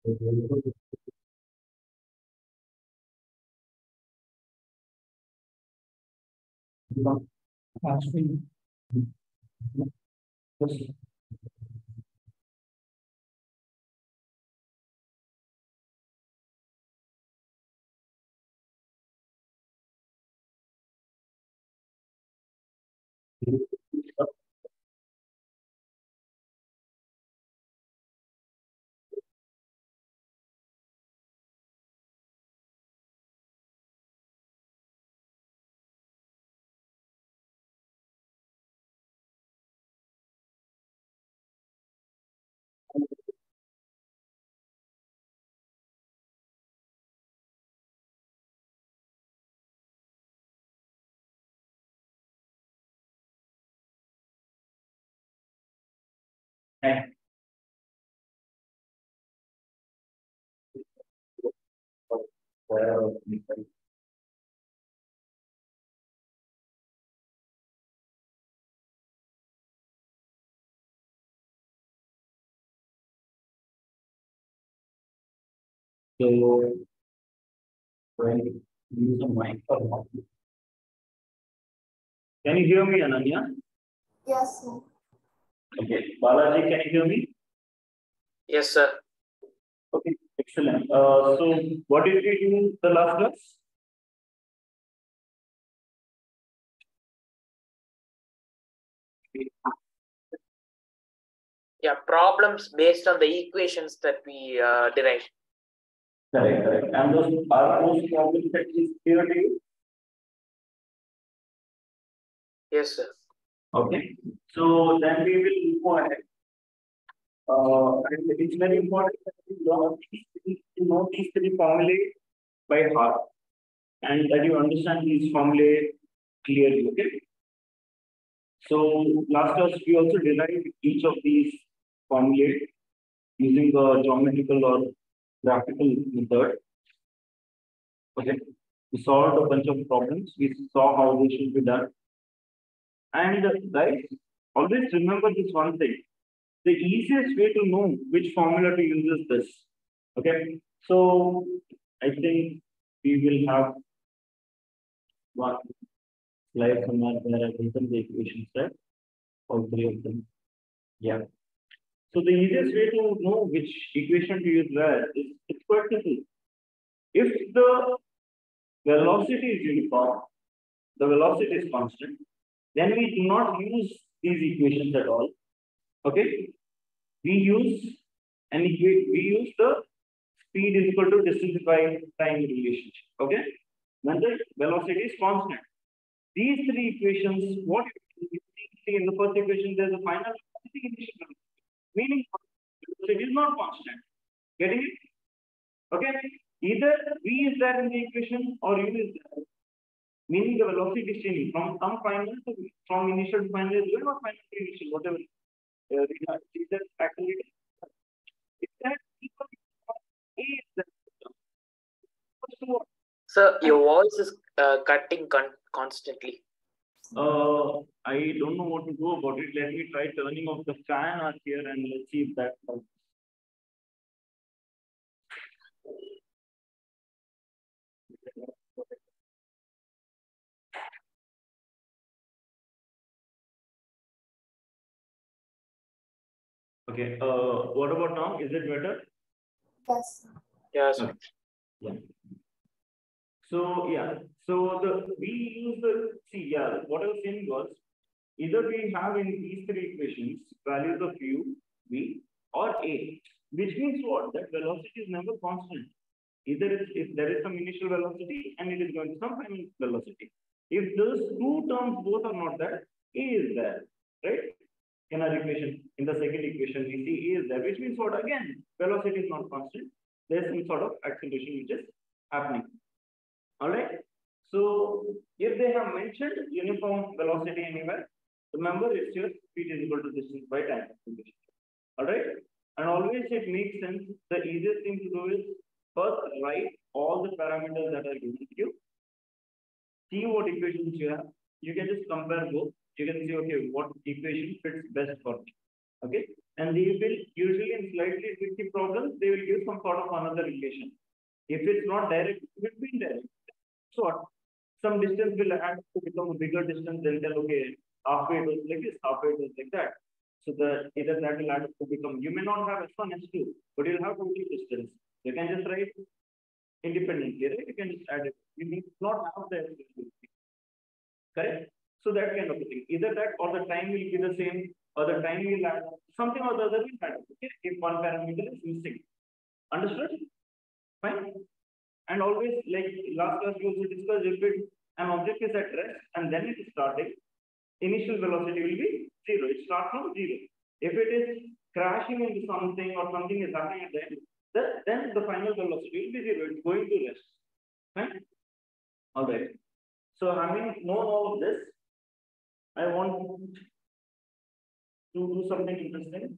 So when use a mic or not. Can you hear me, Ananya? Yes, sir. Okay. Balaji, can you hear me? Yes, sir. Okay, excellent. So what did we do the last class? Yeah, problems based on the equations that we derived. Correct. And those are those problems that is clear to you? Yes, sir. Okay. So then we will go ahead. And it's very important that you know these three formulae by heart and that you understand these formulae clearly. Okay. So last class we also derived each of these formulae using the geometrical or graphical method. Okay. We solved a bunch of problems. We saw how they should be done. And guys, always remember this one thing. The easiest way to know which formula to use is this. Okay. So I think we will have one slide somewhere where I've written the equations, right? All three of them. Yeah. So the easiest way to know which equation to use where is it's quite simple. If the velocity is uniform, the velocity is constant, then we do not use these equations at all. Okay? We use the speed is equal to distance by time relationship. Okay? When the velocity is constant. These three equations, what you see in the first equation, there's a final velocity, initial velocity. Meaning velocity is not constant. Getting it? Okay? Either V is there in the equation or U is there. Meaning the velocity is changing from some final to from initial to final is or final to initial, whatever. Either activity. If that equal A is there. Sir, your voice is cutting constantly. I don't know what to do about it. Let me try turning off the fan out here and let's see if that helps. Okay. What about now? Is it better? Yes. Yes. Okay. Yeah. So yeah. So we use what I was saying was either we have in these three equations values of u, v, or a, which means what? That velocity is never constant. Either if there is some initial velocity and it is going to some final velocity. If those two terms both are not there, a is there, right? In our equation, in the second equation, we see a is there, which means what? Again, velocity is not constant. There's some sort of acceleration which is happening. All right. So if they have mentioned uniform velocity anywhere, remember it's your speed is equal to distance by time. All right. And always it makes sense. The easiest thing to do is first write all the parameters that are given to you. See what equations you have. You can just compare both. You can see, okay, what equation fits best for me. Okay. And they will usually in slightly tricky problems, they will give some sort of another relation. If it's not direct, it will be indirect. So what? Some distance will add to become a bigger distance, then tell, okay, halfway it was like this, halfway it was like that. So the either that will add to become, you may not have S1, S2, but you'll have total distance. You can just write independently, right? You can just add it. You need not have the S2. Correct? So that kind of a thing. Either that or the time will be the same, or the time will add something or the other will add. Okay? If one parameter is missing. Understood? Fine. And always, like last class we also discussed, if an object is at rest and then it is starting, initial velocity will be zero. It starts from zero. If it is crashing into something or something is happening at the end, then the final velocity will be zero. It's going to rest. Right? All right. So having known all of this, I want to do something interesting.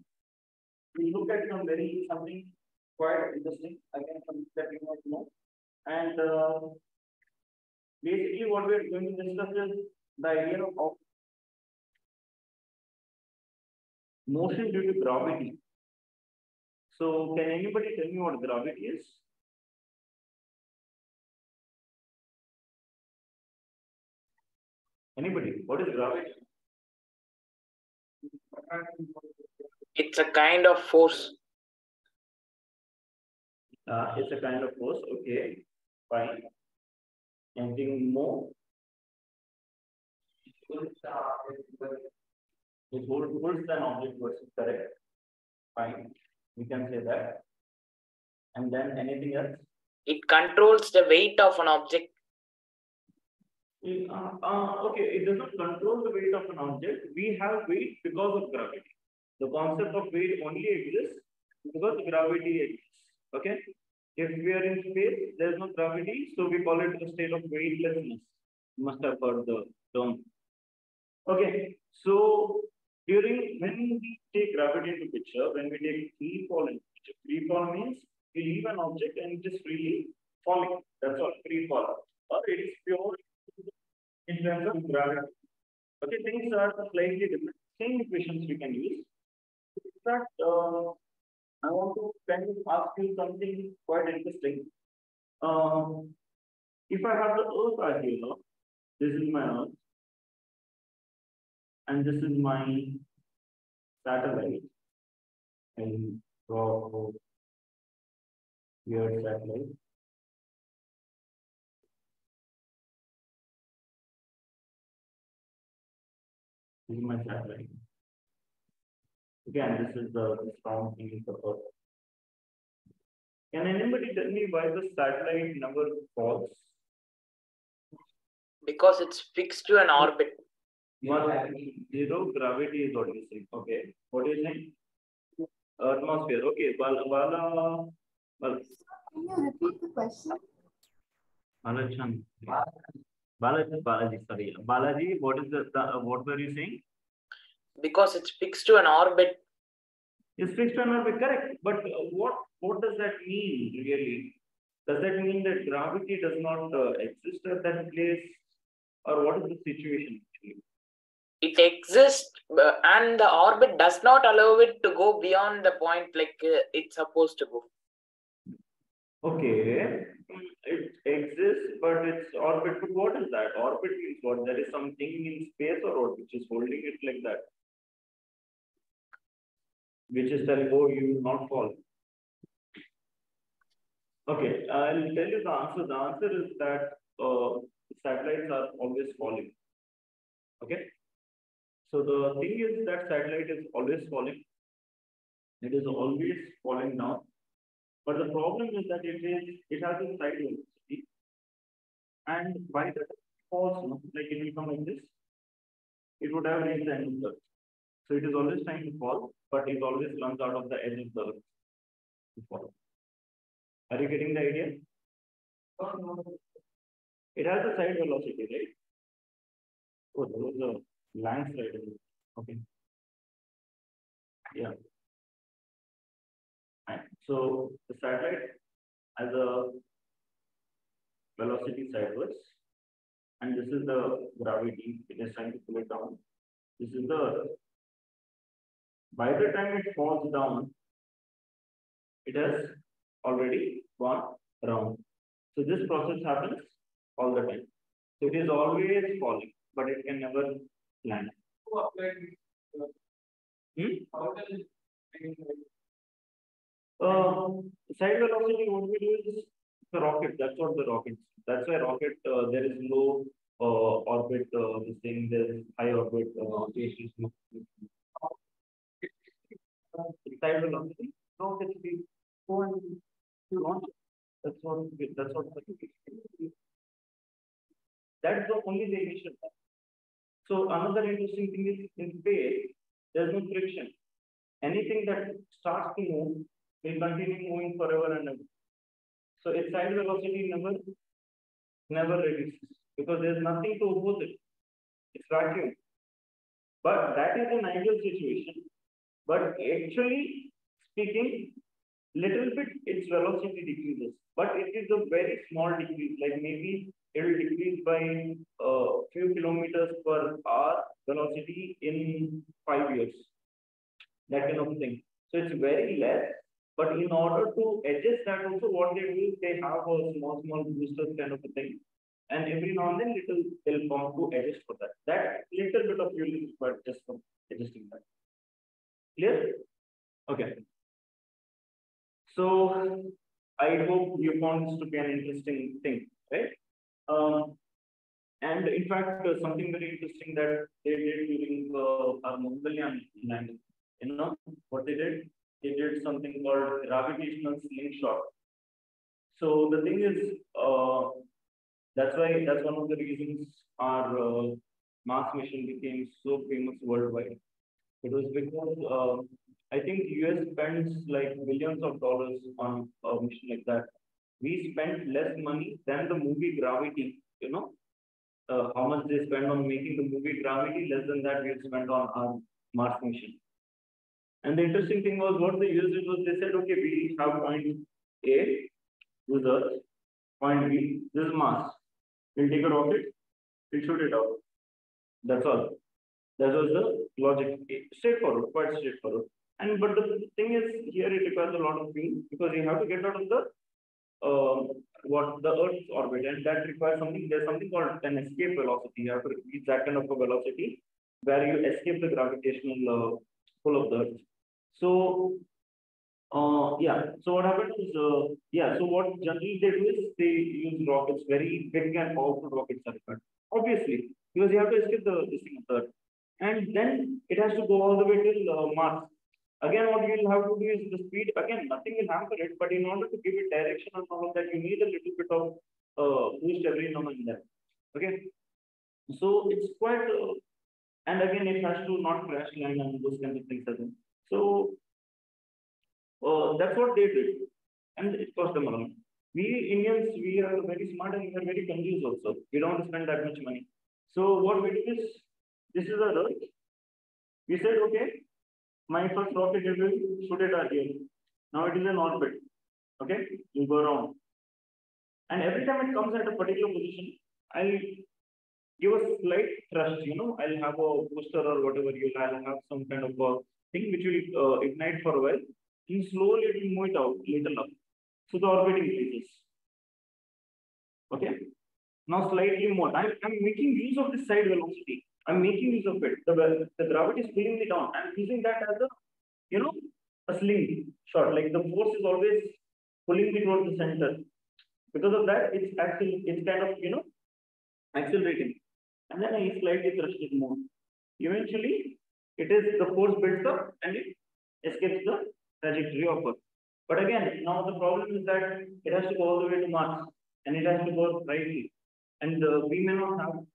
We look at something quite interesting, again, something that you might know. And basically what we are going to discuss is the idea of motion due to gravity. So can anybody tell me what gravity is? Anybody? What is gravity? It's a kind of force. It's a kind of force. Okay, fine. Anything more? It holds an object versus correct. Fine. We can say that. And then anything else? It controls the weight of an object. Okay, it does not control the weight of an object. We have weight because of gravity. The concept of weight only exists because gravity exists. Okay? If we are in space, there is no gravity, so we call it a state of weightlessness. You must have heard the term. Okay, so when we take gravity into picture, when we take free fall into picture, free fall means we leave an object and it is freely falling. That's all, free fall. Or it is pure in terms of gravity. Okay, things are slightly different. Same equations we can use. But I want to kind of ask you something quite interesting. If I have the Earth right here, this is my Earth, and this is my satellite. And draw weird satellite. This is my satellite. Again, this is the strong thing is the Earth. Can anybody tell me why the satellite never falls? Because it's fixed to an orbit. Zero gravity is what you say. Okay. What do you think? Atmosphere. Okay. Can you repeat the question? Balaji, sorry. Balaji, what is what were you saying? Because it's fixed to an orbit. It's fixed to an orbit, correct. But what does that mean really? Does that mean that gravity does not exist at that place? Or what is the situation actually? It exists and the orbit does not allow it to go beyond the point like it's supposed to go. Okay, it exists, but it's orbit. But what is that? Orbit means what? There is something in space or what, which is holding it like that, which is telling, oh, you will not fall. Okay, I'll tell you the answer. The answer is that satellites are always falling. Okay, so the thing is that satellite is always falling. It is always falling down. But the problem is that it has a side velocity, and by the time it falls, like it will come like this, it would have reached the end of the earth. So it is always trying to fall, but it always runs out of the edge of the earth to fall. Are you getting the idea? It has a side velocity, right? Oh, there was a landslide. Okay. Yeah. Right. So the satellite has a velocity sideways, and this is the gravity. It is trying to pull it down. This is the Earth. By the time it falls down, it has already gone around. So this process happens all the time. So it is always falling, but it can never land. How does it? Side velocity, what we do is the rocket. That's what the rocket. That's why rocket. There is low orbit. This thing. There is high orbit. Side velocity. Rocket speed. Go and you launch. That's what. That's what. That's the only the initial. So another interesting thing is in space, there's no friction. Anything that starts to move will continue moving forever and ever. So its side velocity never reduces because there's nothing to oppose it. It's vacuum. But that is an ideal situation. But actually speaking, little bit its velocity decreases. But it is a very small decrease, like maybe it will decrease by a few kilometers per hour velocity in 5 years. That kind of thing. So it's very less. But in order to adjust that also, what they do is they have a small boosters kind of a thing. And every now and then they'll come to adjust for that. That little bit of fuel is required just for adjusting that. Clear? Okay. So I hope you found this to be an interesting thing, right? And in fact, something very interesting that they did during our Mongolian landing. You know what they did? They did something called gravitational slingshot. So the thing is, that's one of the reasons our Mars mission became so famous worldwide. It was because I think US spends like billions of dollars on a mission like that. We spent less money than the movie Gravity. You know how much they spend on making the movie Gravity. Less than that we have spent on our Mars mission. And the interesting thing was what they used it was they said, okay, we have point A, this is Earth, point B, this is Mars. We'll take a rocket, we'll shoot it out. That's all. That was the logic. Straightforward, quite straightforward. And but the thing is, here it requires a lot of fuel because you have to get out of the Earth's orbit, and that requires something. There's something called an escape velocity. You have to reach that kind of a velocity where you escape the gravitational pull of the Earth. So yeah. So what happens is yeah. So what generally they do is they use rockets, very big and powerful rockets are required. Obviously, because you have to escape this thing of the Earth, and then it has to go all the way till Mars. Again, what you'll have to do is the speed. Again, nothing will hamper it, but in order to give it direction and all of that, you need a little bit of boost every now and then. Okay, so it's quite, and again, it has to not crash land and those kinds of things as well. So that's what they did, and it cost them around. We Indians, we are very smart and we are very confused also. We don't spend that much money. So what we do is, this is our Earth. We said, okay, my first rocket will shoot it at here. Now it is in orbit. Okay, you go around. And every time it comes at a particular position, I'll give a slight thrust, I'll have a booster or whatever I'll have some kind of a thing which will ignite for a while. And slowly it will move it out little up. So the orbit increases. Okay. Now slightly more. I'm making use of this side velocity. I'm making use of it. The gravity is pulling me down. I'm using that as a sling shot. Like the force is always pulling me towards the center. Because of that, it's kind of accelerating. And then I slightly thrust it more. Eventually, the force builds up and it escapes the trajectory of Earth. But again, now the problem is that it has to go all the way to Mars and it has to go rightly. And we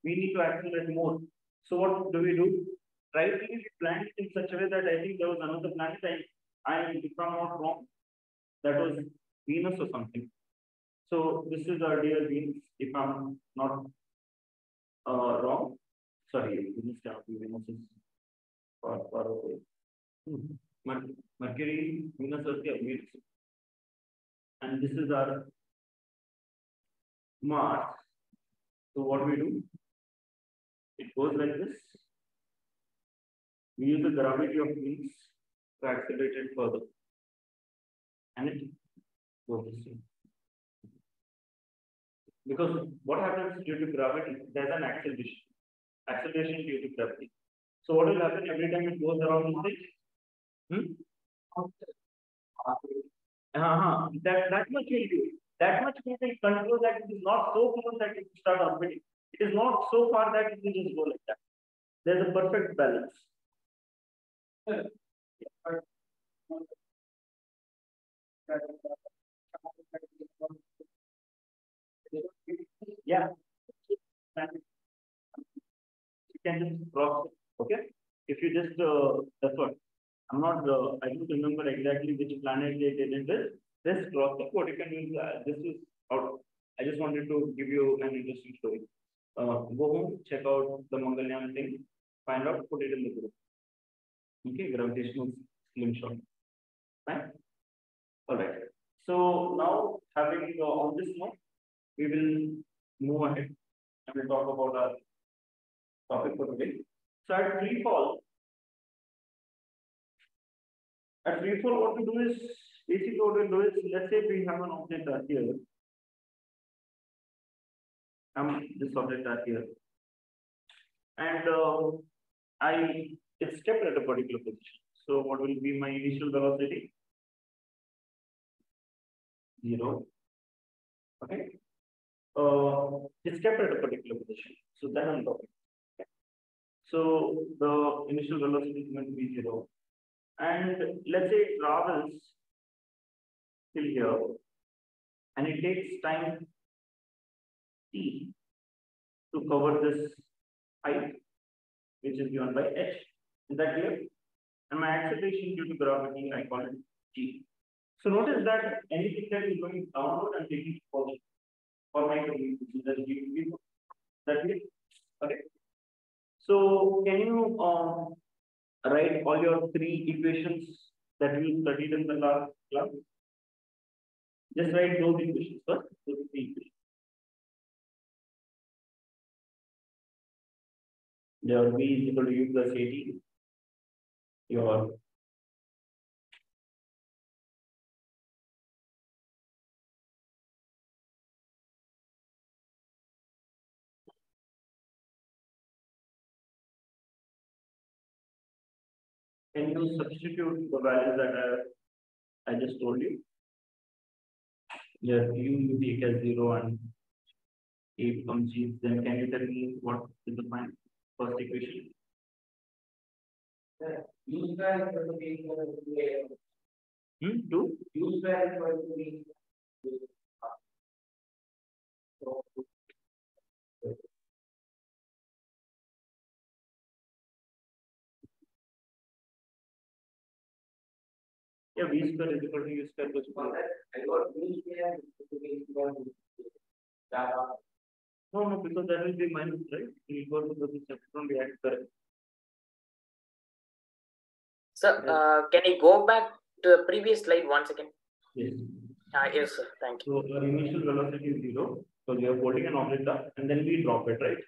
need to accelerate more. So what do? Rightly, we planned it in such a way that I think there was another planet, if I'm not wrong, that was Venus or something. So this is our dear Venus, if I'm not wrong. Sorry, Venus cannot be. Venus is far away. Mercury, Venus, Earth, Venus. And this is our Mars. So what we do? It goes like this. We use the gravity of Venus to accelerate it further. And it goes this way. Because what happens due to gravity, there's an acceleration. Acceleration due to gravity. So what will happen every time it goes around this thing? That much will do. That much will control that it is not so close that it will start orbiting. It is not so far that it will just go like that. There's a perfect balance. Yeah. You can just cross it. Okay. If you just that's what I'm not I don't remember exactly which planet they did it with. Just cross it. What you can use this is out. I just wanted to give you an interesting story. Go home, check out the Mangalyaan thing, find out, put it in the group. Okay, gravitational slingshot. Right? All right. So now having on this note, we will move ahead and we'll talk about our topic for today. So at free fall, what to do is basically what we do is let's say we have an object here. This object here, and it's kept at a particular position. So what will be my initial velocity? 0. Okay. It's kept at a particular position. So then I'm talking. Okay. So the initial velocity is going to be 0. And let's say it travels till here. And it takes time t to cover this height, which is given by h. Is that clear? And my acceleration due to gravity, I call it g. So notice that anything that is going downward and taking positive for my communication, that is that is okay. So can you write all your 3 equations that you studied in the last class? Just write those equations first. Those 3 equations. Your v is equal to u plus at. Your can you substitute the values that I just told you? Yeah, you take as 0 and a becomes g. Then can you tell me what is the first equation? U square is going to be equal to a. 2? U square is going to be yeah, v square is equal to u square plus 1. I got v square is equal to no, because that will be minus, right? You go to the section react correct. So, can you go back to the previous slide once again? Yes. Yes, sir. Thank you. So our initial velocity is 0. So we are holding an object up and then we drop it, right?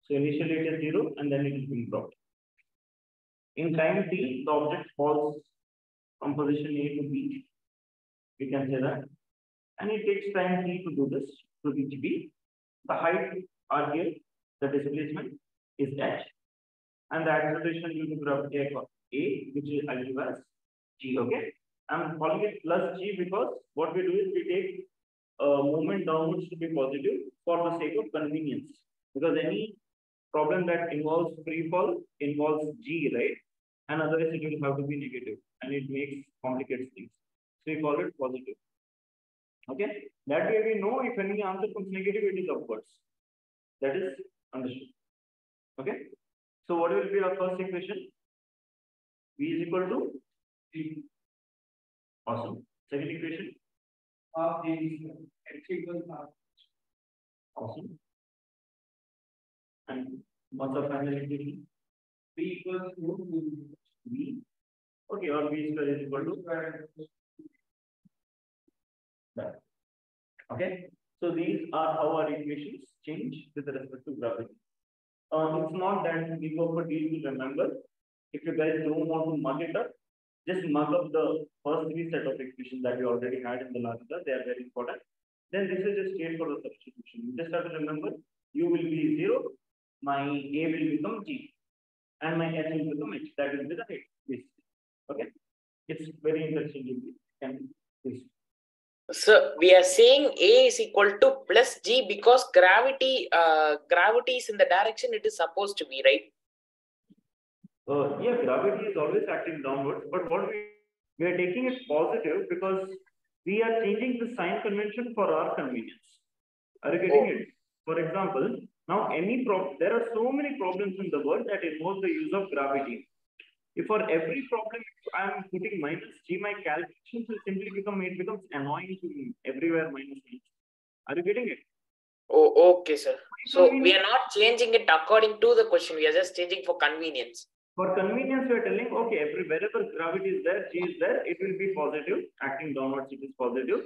So initially it is 0 and then it is being dropped. In time t, the object falls from position A to B. We can say that. And it takes time t to do this, to reach B. The height r here, the displacement is h. And the acceleration due to gravity A, which is I give as g, okay? I'm calling it plus g because what we do is we take movement downwards to be positive for the sake of convenience. Because any problem that involves free fall involves g, right? And otherwise it will have to be negative and it makes complicated things. So we call it positive. Okay? That way we know if any answer comes negative, it is upwards. That is understood. Okay? So what will be our first equation? V is equal to T. Awesome. Second equation? Half A x equals half. Awesome. And what's the final equation? V equals to V. Okay, or V square is equal to that. Okay. So these are how our equations change with respect to gravity. It's not that big of a deal to remember. If you guys don't want to mug it up, Just mark up the first three set of equations that we already had in the last class. They are very important. Then this is just straight for the substitution. You just have to remember u will be 0, my a will become g, and my h will become h. That will be the height. Okay, it's very interesting. Can please. So we are saying A is equal to plus G because gravity is in the direction it is supposed to be, right? Yeah, gravity is always acting downwards, but what we are taking it positive because we are changing the sign convention for our convenience. Are you getting it? For example, now there are so many problems in the world that involve the use of gravity. If for every problem I am putting minus g, my calculations will simply it becomes annoying to me everywhere minus g. Are you getting it? Oh, okay, sir. So we are not changing it according to the question. We are just changing for convenience. For convenience, we are telling, okay, wherever gravity is there, g is there, it will be positive, acting downwards, it is positive.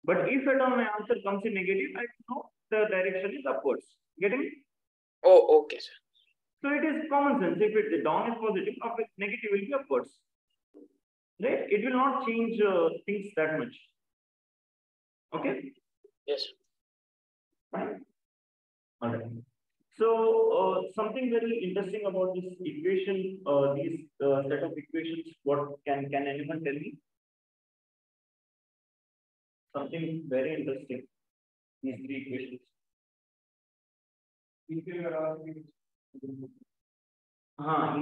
But if at all my answer comes in negative, I know the direction is upwards. Getting it? Oh, okay, sir. So it is common sense. If the down is positive, negative will be upwards. Right? It will not change things that much. Okay? Yes. Fine. All right. So something very interesting about this equation, these set of equations. What can anyone tell me? Something very interesting. These three equations.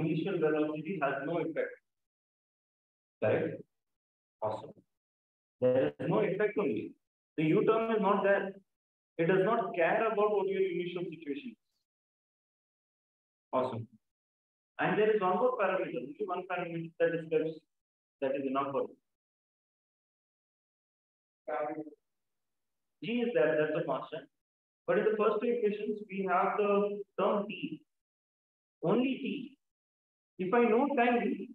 Initial velocity has no effect. Correct? Awesome. There is no effect only. The U term is not there. It does not care about what your initial situation is. Awesome. And there is one more parameter, only one parameter that describes that is enough for G is there, that's a constant. But in the first two equations, we have the term T. Only T. If I know time,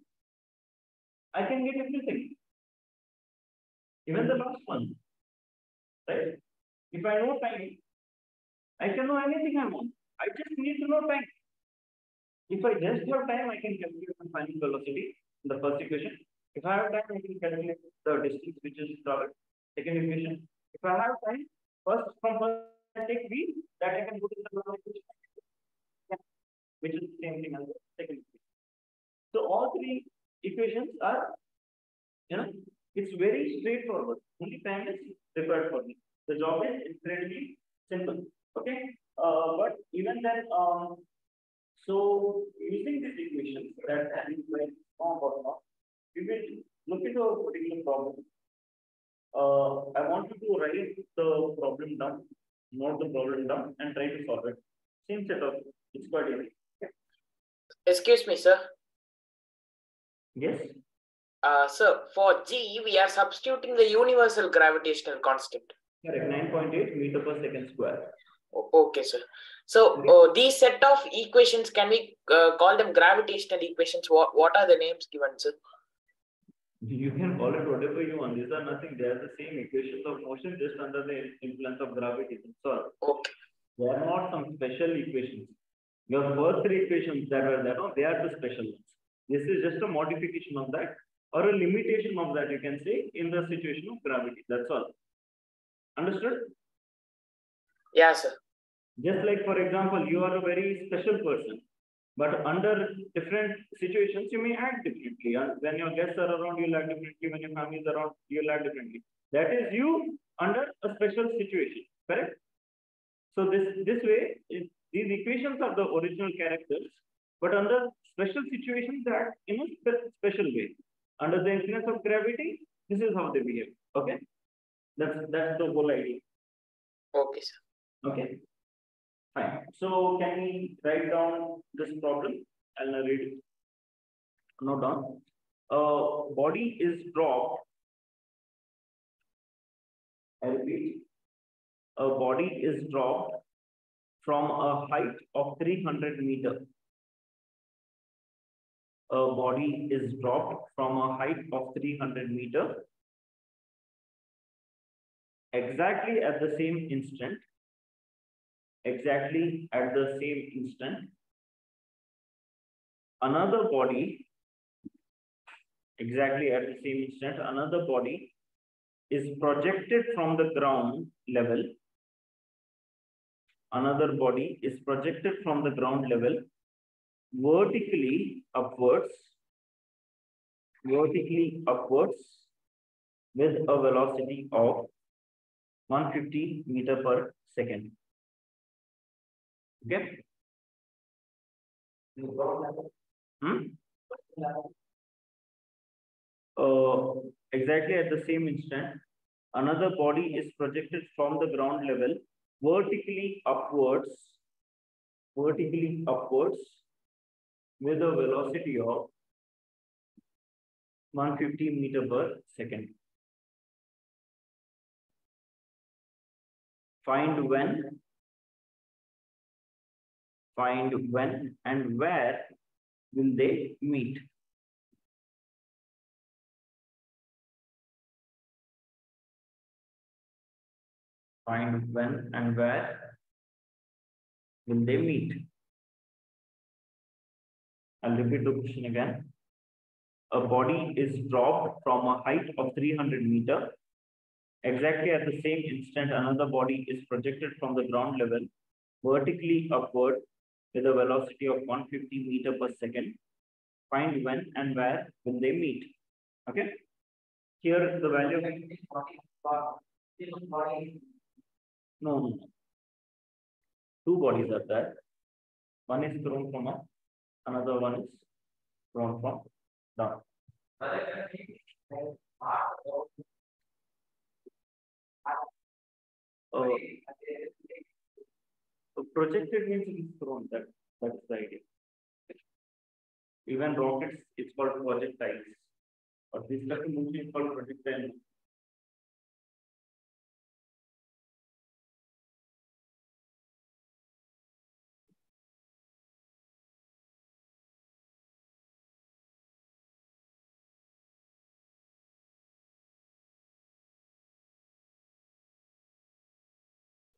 I can get everything. Even the last one. Right? If I know time, I can know anything I want. I just need to know time. If I just have time, I can calculate the final velocity in the first equation. If I have time, I can calculate the distance which is traveled. Second equation. If I have time, first I take V, that I can put in the first equation, which is the same thing as the second equation. So all three equations are, it's very straightforward. Only time is required for me. The job is incredibly simple. Okay. But even then, so using these equations that is very strong or not, we will look into a particular problem. I want you to write the problem down, note the problem down, and try to solve it. Same setup. It's quite easy. Okay. Excuse me, sir. Yes. So for G, we are substituting the universal gravitational constant. Correct. 9.8 meter per second square. Okay, sir. So these set of equations, can we call them gravitational equations? What are the names given, sir? You can call it whatever you want. These are nothing. They are the same equations of motion, just under the influence of gravity. So okay. They are not some special equations. Your first three equations that were there, they are the special ones. This is just a modification of that, or a limitation of that, you can say, in the situation of gravity. That's all. Understood? Yeah, sir. Just like, for example, you are a very special person, but under different situations, you may act differently. And when your guests are around, you'll act differently. When your family is around, you'll act differently. That is you under a special situation, correct? So this way, these equations are the original characters, but under special situations, they act in a special way. Under the influence of gravity, this is how they behave. Okay, that's the whole idea. Okay, sir. Okay. Fine. So can we write down this problem? I'll read it. Note down. Body is dropped. I repeat. A body is dropped from a height of 300 meters. A body is dropped from a height of 300 meters. Exactly at the same instant. Exactly at the same instant. Another body exactly at the same instant, another body is projected from the ground level. Another body is projected from the ground level vertically upwards with a velocity of 150 meter per second. Okay. Exactly at the same instant, another body is projected from the ground level vertically upwards with a velocity of 150 meter per second. Find when and where will they meet? Find when and where will they meet? I'll repeat the question again. A body is dropped from a height of 300 meter. Exactly at the same instant, another body is projected from the ground level vertically upward with a velocity of 150 meter per second. Find when and where will they meet? Okay. Here the value of no. Two bodies are there. One is thrown from up, another one is thrown from down. Projected means it is thrown. That's the idea. Even rockets, it's called projectiles. But this type of motion is called projectile.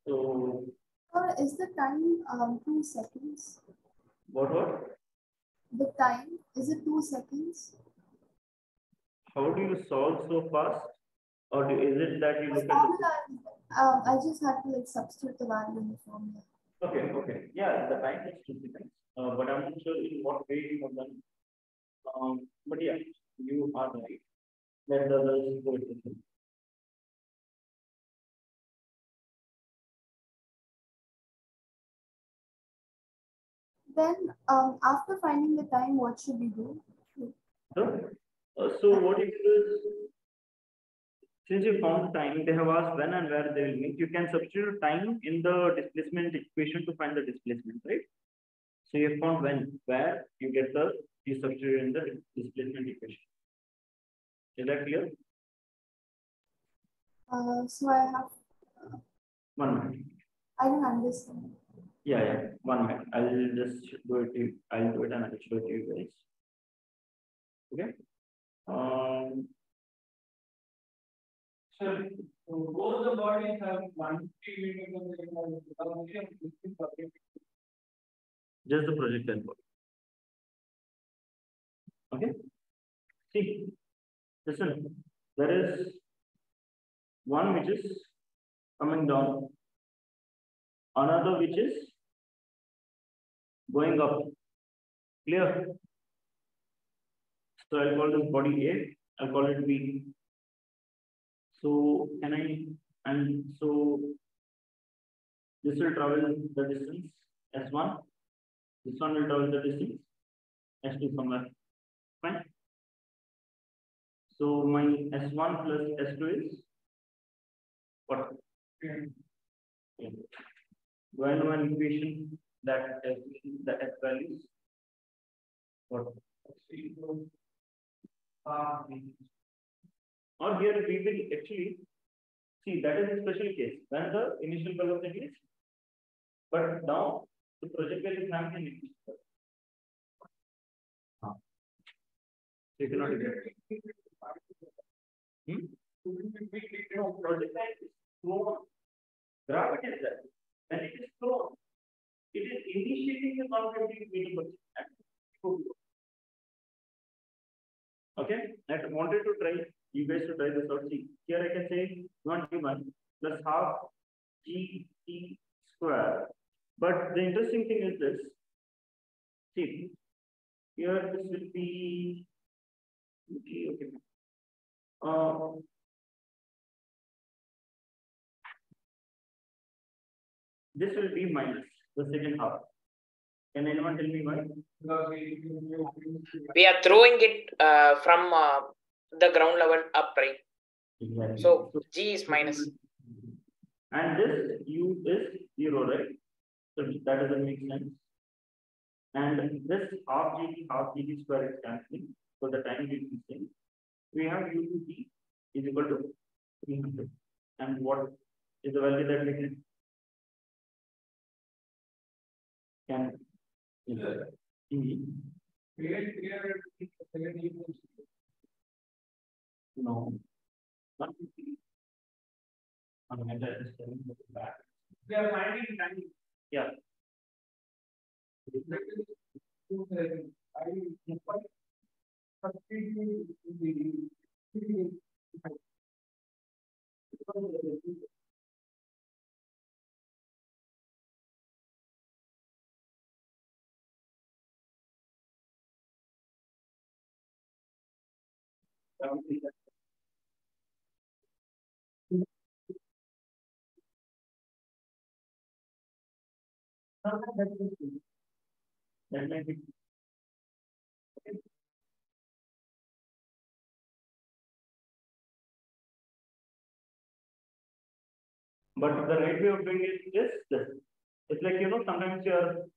So, is the time 2 seconds? What? The time, is it 2 seconds? How do you solve so fast? Or is it that you look at the I just had to like substitute the value in the formula. Okay. Yeah, the time is 2 seconds. But I'm not sure in what way you have done. But yeah, you are right. Let the others go with it. Then after finding the time, what should we do? So what you do is, since you found time, they have asked when and where they will meet. You can substitute time in the displacement equation to find the displacement, right? So you have found where you get you substitute in the displacement equation. Is that clear? So I have 1 minute. I don't understand. Yeah. 1 minute. I'll just do it. I'll do it and I'll show it to you guys. Okay. So both the bodies have 150 just the projectile body. Okay. See, listen. There is one which is coming down, another which is going up. Clear? So I'll call this body A. I'll call it B. So and so this will travel the distance S1. This one will travel the distance S2 somewhere. Fine. So my S1 plus S2 is what? Yeah. Do I know an equation that the S values? What? Or here we will actually see that is a special case when the initial velocity is, but now the projectile is having an equation. So you cannot do that. No, projectile is thrown. Gravity is there. When it is thrown, it is initiating the 150 meter per second. Okay, I wanted to try you guys to try this out. See, here I can say not given plus half g t square. But the interesting thing is this. See, here this will be okay. This will be minus the second half. Can anyone tell me why? We are throwing it from the ground level up, right? Exactly. So G is minus. And this U is 0, right? So that doesn't make sense. And this half GT square is cancelling. So the time is missing. We have U to T is equal to 300. And what is the value that we can? No. Not We are finding time. yeah. That might be. But the right way of doing it is this. It's like, sometimes you're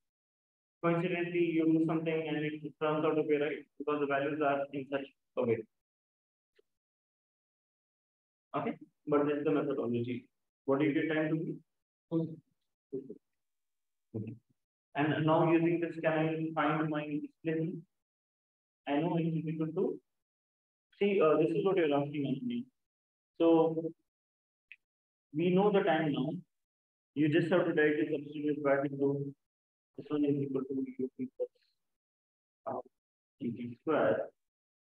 coincidentally you do something and it turns out to be right because the values are in such a way. Okay, but this is the methodology. What do you get time to be? Okay. And now using this, can I find my displacement? I know it is equal to. See, this is what you're asking me. So we know the time now. You just have to directly substitute back into this one is equal to UP plus GT square.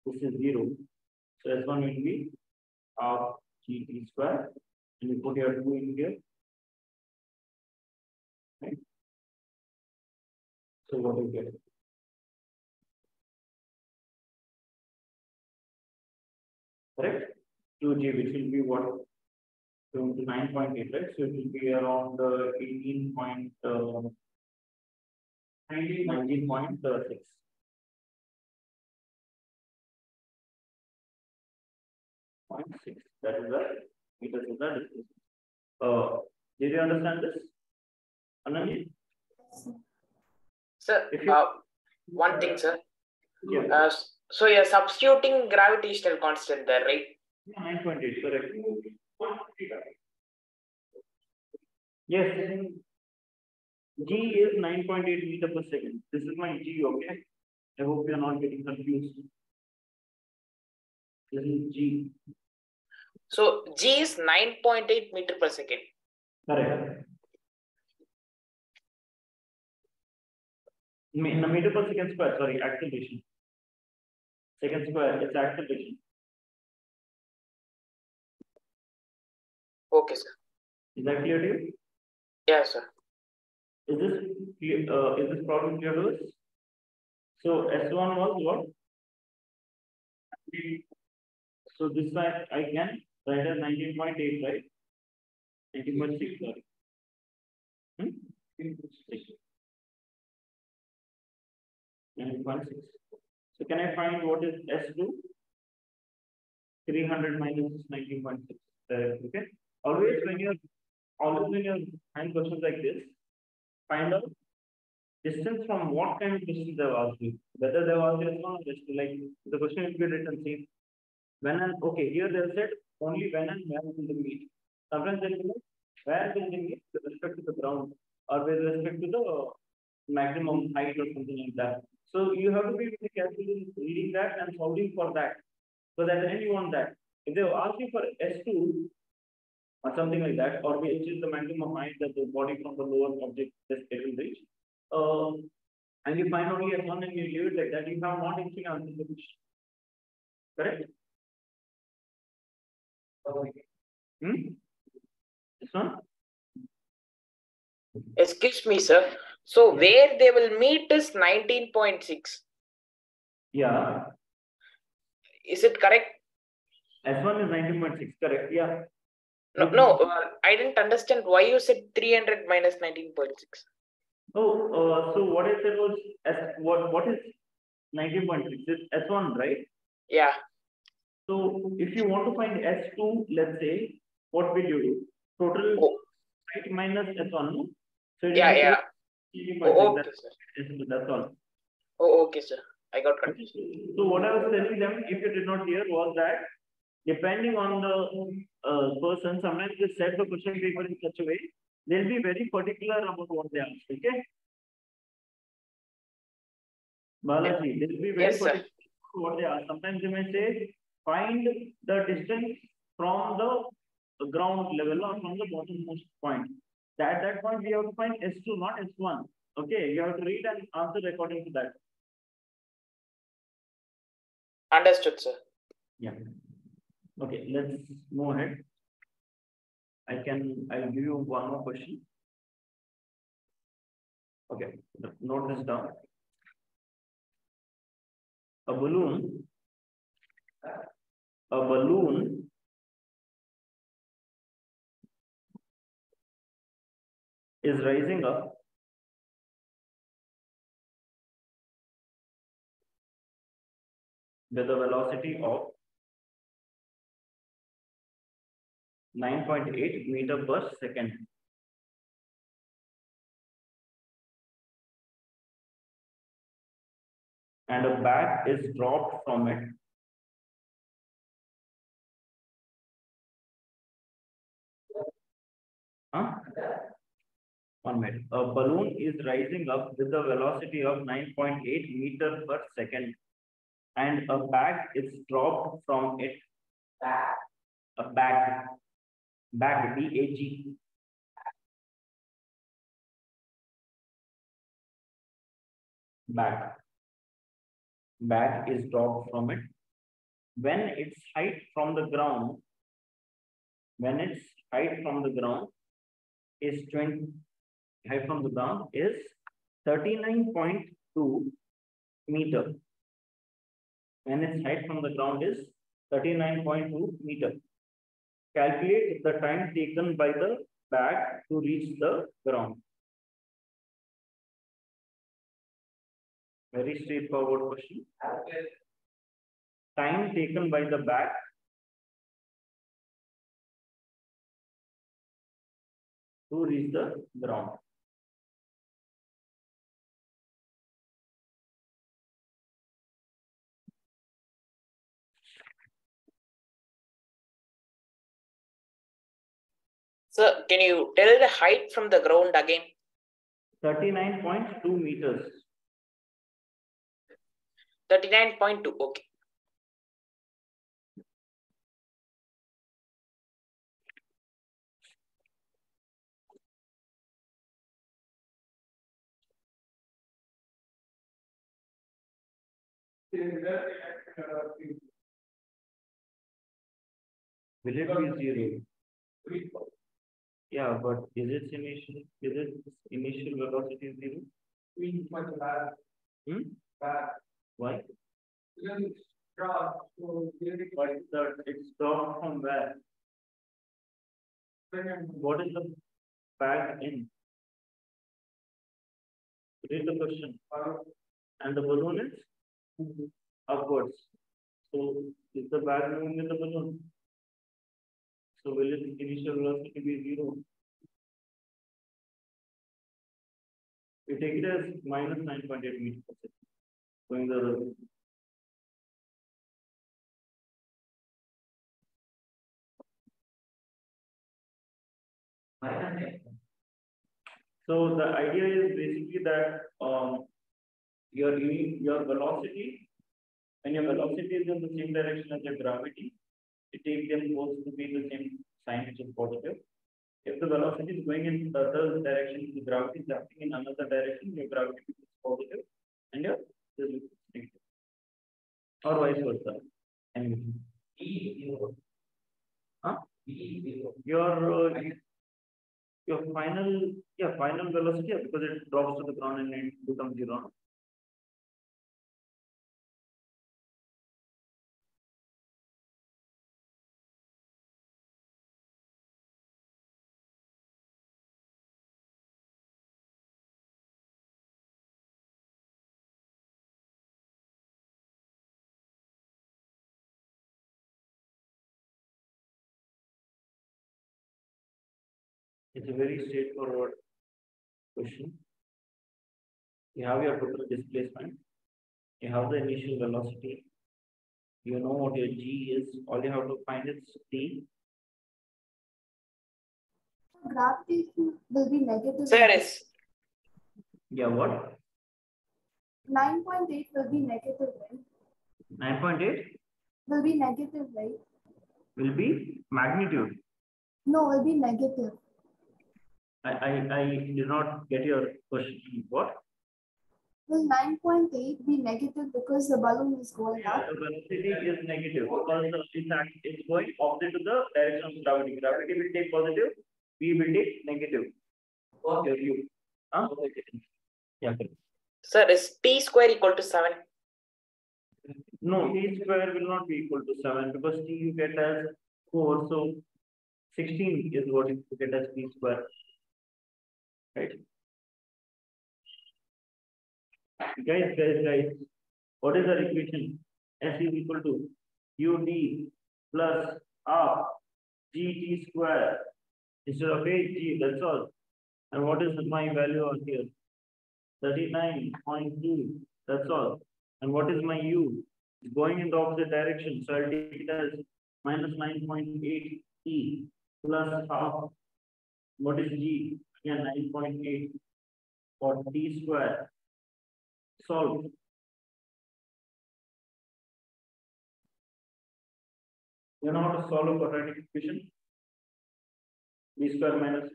This is 0. So S1 will be half GT square. And you put your 2 in here. Right? So what do you get? Correct? 2G, which will be what? 9.8, right? So it will be around 19.6. That is the meters of the distance. Did you understand this? Anandi? Sir, one thing, sir. Yeah. So you're substituting gravitational constant there, right? 9.8, correct. Yes. G is 9.8 meter per second. This is my G, okay? I hope you are not getting confused. This is G. So G is 9.8 meter per second. Correct. Meter per second square, sorry, acceleration. Second square, it's acceleration. Okay, sir. Is that clear to you? Yes, sir. Is this problem clear to us? So S1 was what? So this side I can write as 19.8, right? 19.6, sorry. 19.6. So can I find what is S2? 300 minus 19.6. Okay. Always when you're hand questions like this, find out distance from what kind of distance they've asked you. Whether they've asked you S1 or S2, like the question will be written same. When and okay, here they have said only when and where will they meet. Sometimes they will where will they meet with respect to the ground or with respect to the maximum height or something like that. So you have to be very careful in reading that and solving for that. So at the end you want that. If they ask you for S2 or something like that, or which is the maximum height that the body from the lower object just will reach, and you find only S1 and you leave it like that, you have not actually answered the question. Correct? This one? Excuse me, sir. So where they will meet is 19.6. Yeah. Is it correct? S1 is 19.6. Correct. Yeah. No, I didn't understand why you said 300 minus 19.6. Oh, so what I said was what is 19.6? It's S1, right? Yeah. So if you want to find S2, let's say, what will you do? Total Oh, height minus S1, no? So it yeah, will yeah. be 19.6. Oh, okay, sir. That's all. Oh, okay, sir. I got Okay. confused. So what I was telling them, if you did not hear, was that depending on the person, sometimes they set the question paper in such a way, they'll be very particular about what they ask. Okay, Balaji, they'll be very Yes, sir. particular about what they ask. Sometimes they may say, find the distance from the ground level or from the bottommost point. At that point, we have to find S2, not S1. Okay, you have to read and answer according to that. Understood, sir. Yeah. Okay, let's move ahead. I'll give you one more question. Okay, note this down. A balloon is rising up with a velocity of 9.8 meter per second. And a bag is dropped from it. Huh? 1 minute. A balloon is rising up with a velocity of 9.8 meter per second. And a bag is dropped from it. A bag. Bag, B-A-G. Bag is dropped from it. When its height from the ground is 39.2 meter. When its height from the ground is 39.2 meter. Calculate the time taken by the bag to reach the ground. Very straightforward question. Time taken by the bag to reach the ground. Sir, can you tell the height from the ground again? 39.2 meters. 39.2. Okay. Will it be 0? Yeah, but is its initial velocity 0? Why? But it's dropped from where? What is the bag in? Read the question. And the balloon is upwards. So is the bag moving with the balloon? So will its initial velocity be 0? We take it as minus 9.8 meters per second. Going the other way. So the idea is basically that your velocity, when your velocity is in the same direction as your gravity, it takes them both to be the same sign, which is positive. If the velocity is going in the other direction, the gravity is acting in another direction, your gravity is positive and your resistance is negative. Or vice versa. And B0. huh? B0. Your final velocity, yeah, because it drops to the ground and it becomes zero. It's a very straightforward question. You have your total displacement, you have the initial velocity, you know what your G is, all you have to find is T. Gravitation will be negative. Sir, is Yeah, what? 9.8 will be negative, right? 9.8 Will be negative, right? will be magnitude. No, will be negative. I did not get your question. What? Will 9.8 be negative because the balloon is going Yeah, up? the velocity is negative because it's going opposite to the direction of gravity. Gravity will take positive, V will take negative. What your view? Huh? Yeah, correct. sir, is T square equal to 7? No, T square will not be equal to 7 because T you get as 4, so 16 is what you get as T square. Right? Guys, what is our equation? S is equal to UD plus R GT square instead of 8G, that's all. And what is my value out here? 39.2, that's all. And what is my U? It's going in the opposite direction, so I'll take it as minus 9.8 E plus half. What is G? Again, 9.8 for T square. Solve. You know how to solve a quadratic equation? B square minus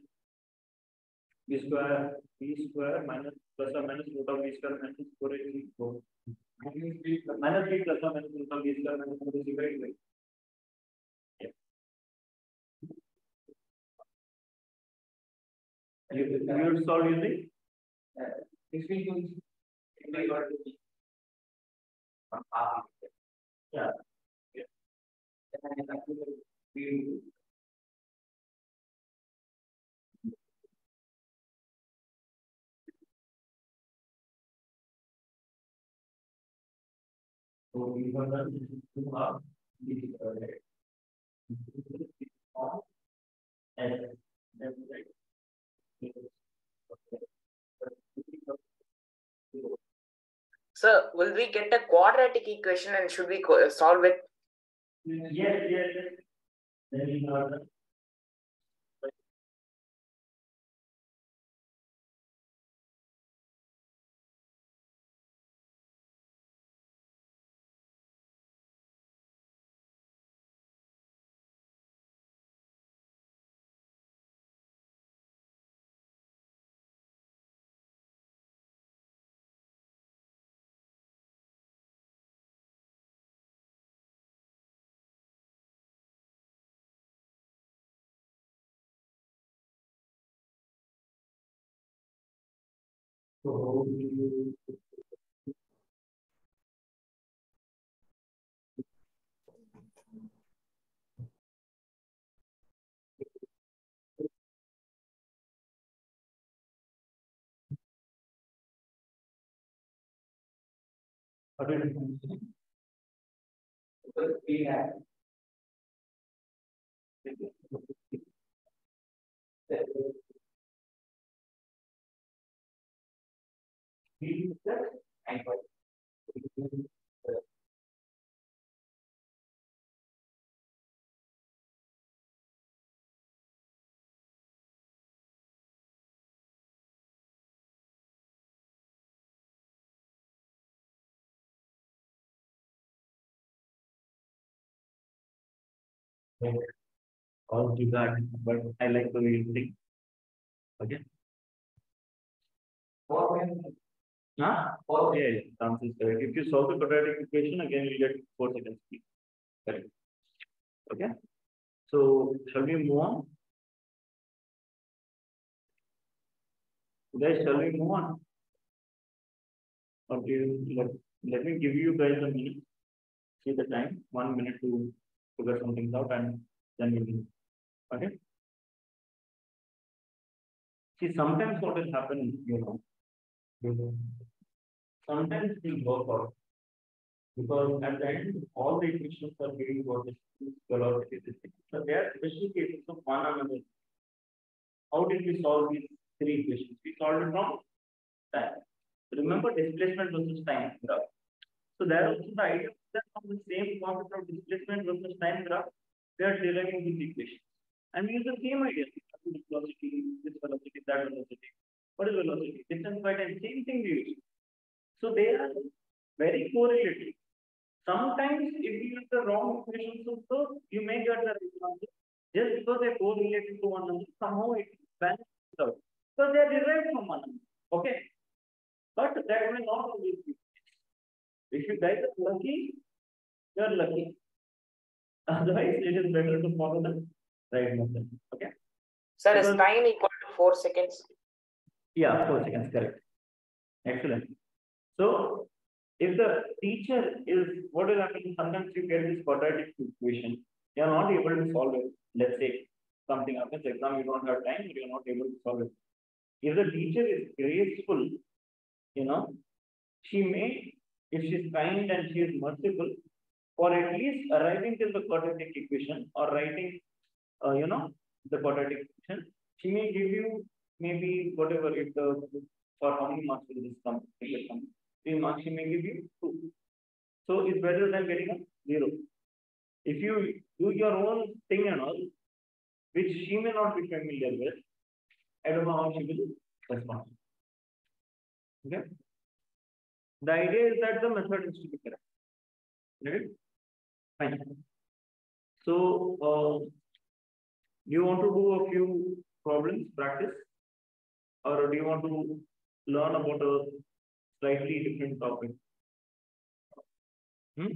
B square minus plus or minus root of B square minus 4AC4. Minus B plus or minus root of B square minus 4AC4. Yeah. You will solve using? Yeah. So we have done two half. This is correct. And that's right. Sir, will we get a quadratic equation and should we solve it? Yes. Then we have done. So what is it? We have all do that, but I like the way you think. Okay. Huh? Yeah, answer is correct. If you solve the quadratic equation, again you get 4 seconds. Correct. Okay. So shall we move on? Guys, shall we move on? Okay, let me give you guys a minute. See the time, 1 minute to figure some things out, and then we will. Okay. See, sometimes what will happen, sometimes it will work out because at the end, all the equations are giving what is velocity. So there are special cases of one another. How did we solve these three equations? We solved it from time. Remember displacement versus time graph. So there also the idea that from the same concept of displacement versus time graph, they are deriving these equations. And we use the same idea. This velocity, that velocity. What is velocity? Distance by time, same thing we use. So they are very correlated. Sometimes if you use the wrong equations also, you may get the right answer. Just because they correlated to one another, somehow it balances out. So they are derived from one another. Okay. But that may not always be. If you guys are lucky, you are lucky. Otherwise, it is better to follow the right method. Okay. Sir, is time equal to 4 seconds? Yeah, 4 seconds, correct. Excellent. So, if the teacher is, what will happen? Sometimes you get this quadratic equation, you are not able to solve it. Let's say something happens, exam, you don't have time, you are not able to solve it. If the teacher is graceful, she may, if she is kind and she is merciful, for at least arriving till the quadratic equation or writing, the quadratic equation, she may give you maybe whatever it for how many marks will this come? 3 marks, she may give you 2. So it's better than getting a 0. If you do your own thing and all, which she may not be familiar with, I don't know how she will respond. Okay. The idea is that the method is to be correct. Right? Fine. So, do you want to do a few problems, practice? Or do you want to learn about a slightly different topic? Okay,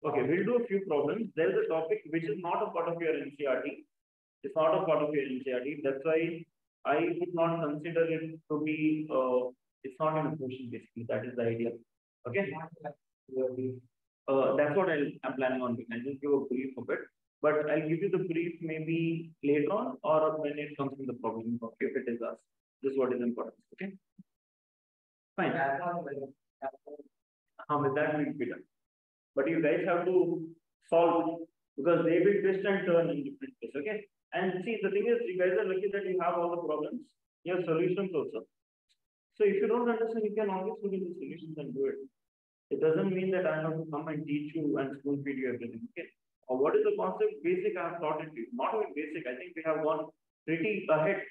we'll do a few problems. There is a topic which is not a part of your NCRT. It's not a part of your NCRT. That's why I would not consider it to be, it's not in a portion basically. That is the idea. Okay. That's what I'm planning on doing. I'll just give a brief of it. But I'll give you the brief maybe later on or when it comes to the problem. Okay, if it is asked. This is what is important. Okay. Fine. With that we'll be done. But you guys have to solve because they will twist and turn in different ways. Okay. And see, the thing is, you guys are lucky that you have all the problems. You have solutions also. So if you don't understand, you can always put in the solutions and do it. It doesn't mean that I have to come and teach you and spoon feed you everything. Okay. Or what is the concept? Basic, I have taught it to you. Not even basic. I think we have gone pretty ahead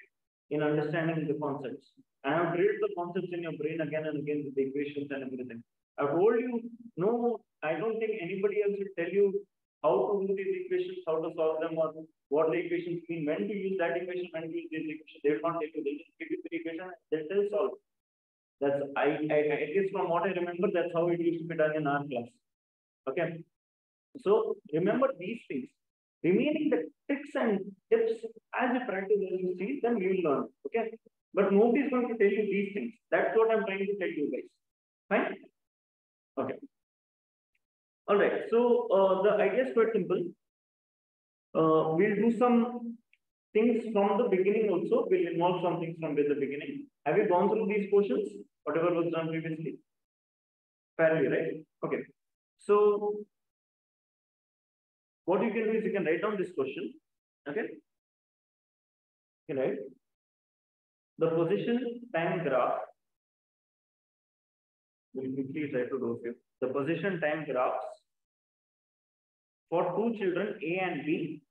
in understanding the concepts. I have drilled the concepts in your brain again and again with the equations and everything. I've told you, no, I don't think anybody else will tell you how to do these equations, how to solve them, or what the equations mean, when to use that equation, when to use this equation. They will not tell you. They just give you the equation and they still solve. That's at least from what I remember, that's how it used to be done in our class. Okay. So remember these things. Remaining the tricks and tips as you practice, as you see, then you will learn. Okay. But nobody is going to tell you these things. That's what I'm trying to tell you guys. Fine. Okay. All right. So the idea is quite simple. We'll do some things from the beginning also. We'll involve some things from the beginning. Have you gone through these questions? Whatever was done previously? Fairly, right? Okay. So what you can do is you can write down this question. Okay. You can write the position time graph. We'll quickly try to do here. The position time graphs for two children A and B.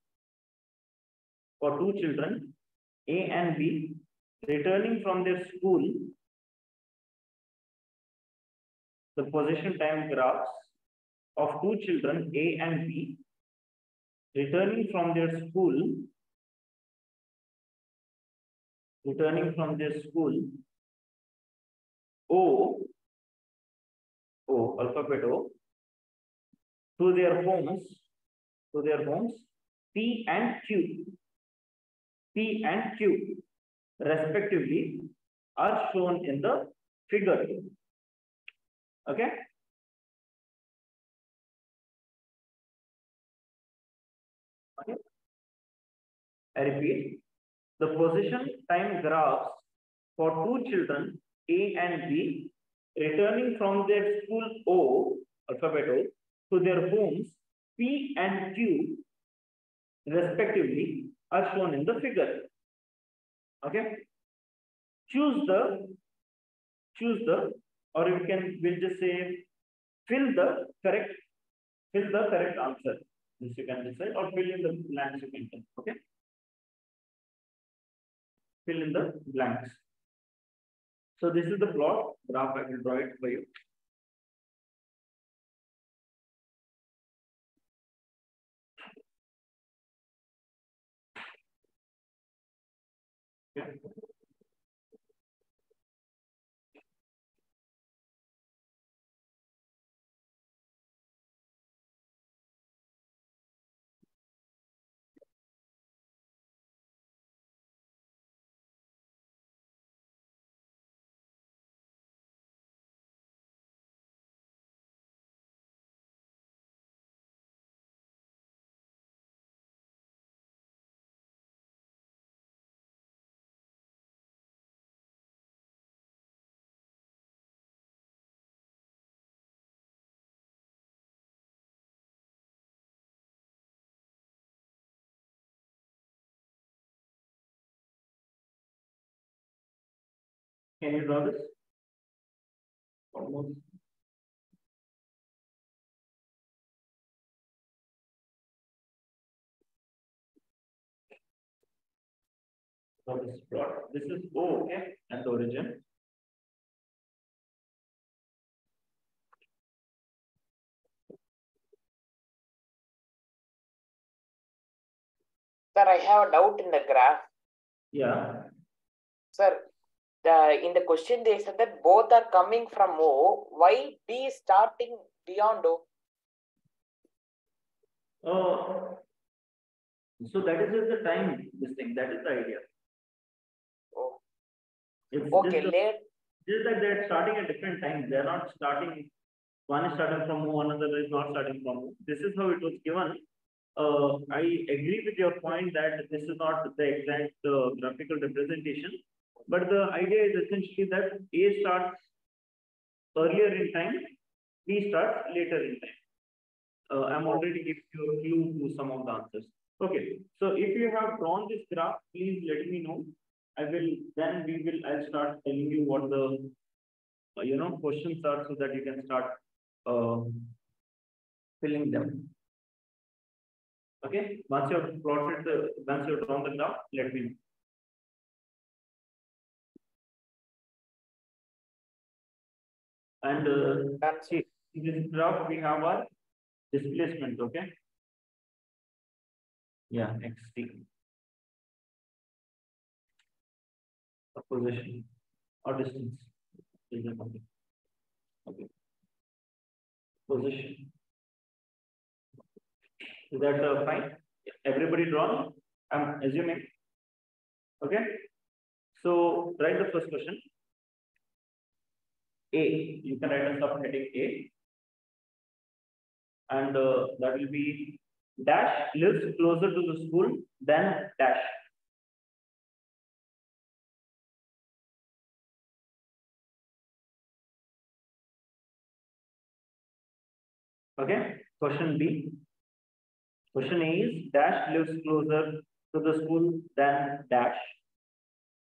For two children A and B returning from their school. The position time graphs of two children A and B returning from their school O, alphabet O, to their homes, P and Q, respectively, are shown in the figure. Okay. Okay. I repeat, the position time graphs for two children, A and B, returning from their school O, alphabet O, to their homes, P and Q, respectively, are shown in the figure. Okay. Choose the, or we'll just say, fill the correct answer. This you can decide, or fill in the blanks you can tell. Okay. Fill in the blanks. So this is the plot graph. I will draw it for you. Okay. Can you draw this? Almost. Draw this plot. This is O, okay, and the origin. Sir, I have a doubt in the graph. Yeah. Sir, in the question they said that both are coming from O. Why B is starting beyond O? So that is just the time, this thing, that is the idea. Oh. It's Okay, just that they're starting at different times. They're not starting, one is starting from O, another is not starting from O. This is how it was given. I agree with your point that this is not the exact graphical representation, but the idea is essentially that A starts earlier in time, B starts later in time. I'm already giving you a clue to some of the answers. Okay, so if you have drawn this graph, please let me know. I'll start telling you what the questions are, so that you can start filling them. Okay, once you've drawn the graph, let me know. And see, in this graph we have our displacement. Okay. Yeah, xt. Position or distance. Okay. Position. Is that fine? Everybody drawn? I'm assuming. Okay. So write the first question. A. You can write a subheading A. And that will be dash lives closer to the school than dash. Okay. Question B. Question A is dash lives closer to the school than dash.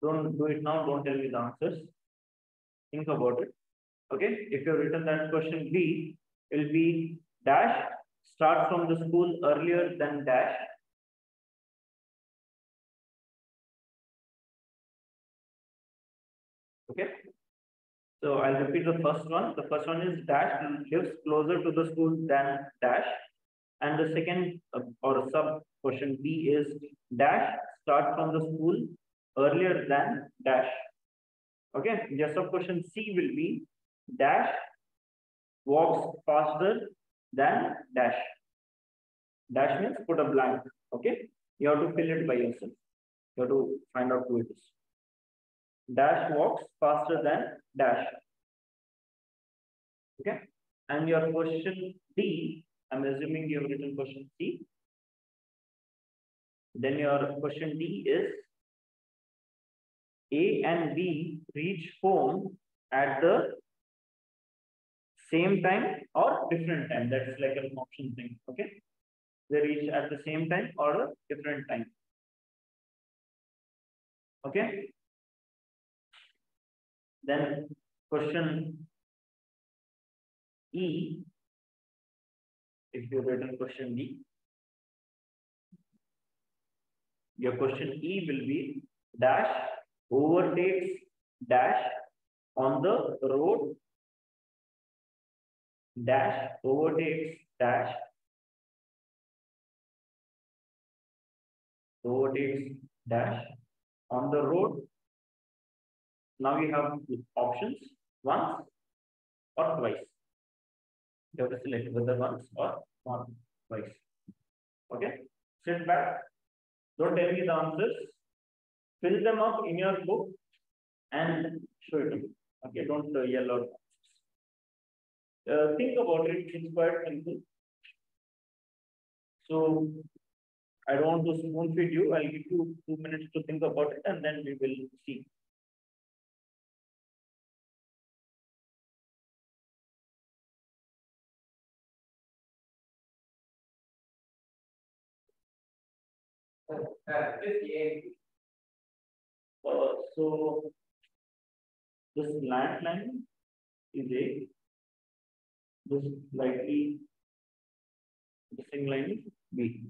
Don't do it now. Don't tell me the answers. Think about it. Okay. If you've written that question B, it will be dash start from the school earlier than dash. Okay. So I'll repeat the first one. The first one is dash lives closer to the school than dash. And the second or sub question B is dash start from the school earlier than dash. Okay. Your sub question C will be dash walks faster then dash. Dash means put a blank. Okay. You have to fill it by yourself. You have to find out who it is. Dash walks faster than dash. Okay. And your question D, I'm assuming you have written question C. Then your question D is A and B reach home at the same time or different time. That's like an option thing. Okay. They reach at the same time or a different time. Okay. Then question E, if you written question D, your question E will be dash overtakes dash on the road, dash overtakes dash on the road. Now you have options once or twice. You have to select whether once or twice. Okay, sit back. Don't tell me the answers. Fill them up in your book and show it to me. Okay, don't yell out. Think about it. It's quite simple. So I don't want to spoon feed you. I'll give you 2 minutes to think about it, and then we will see. So this line is A. This slightly missing line is B.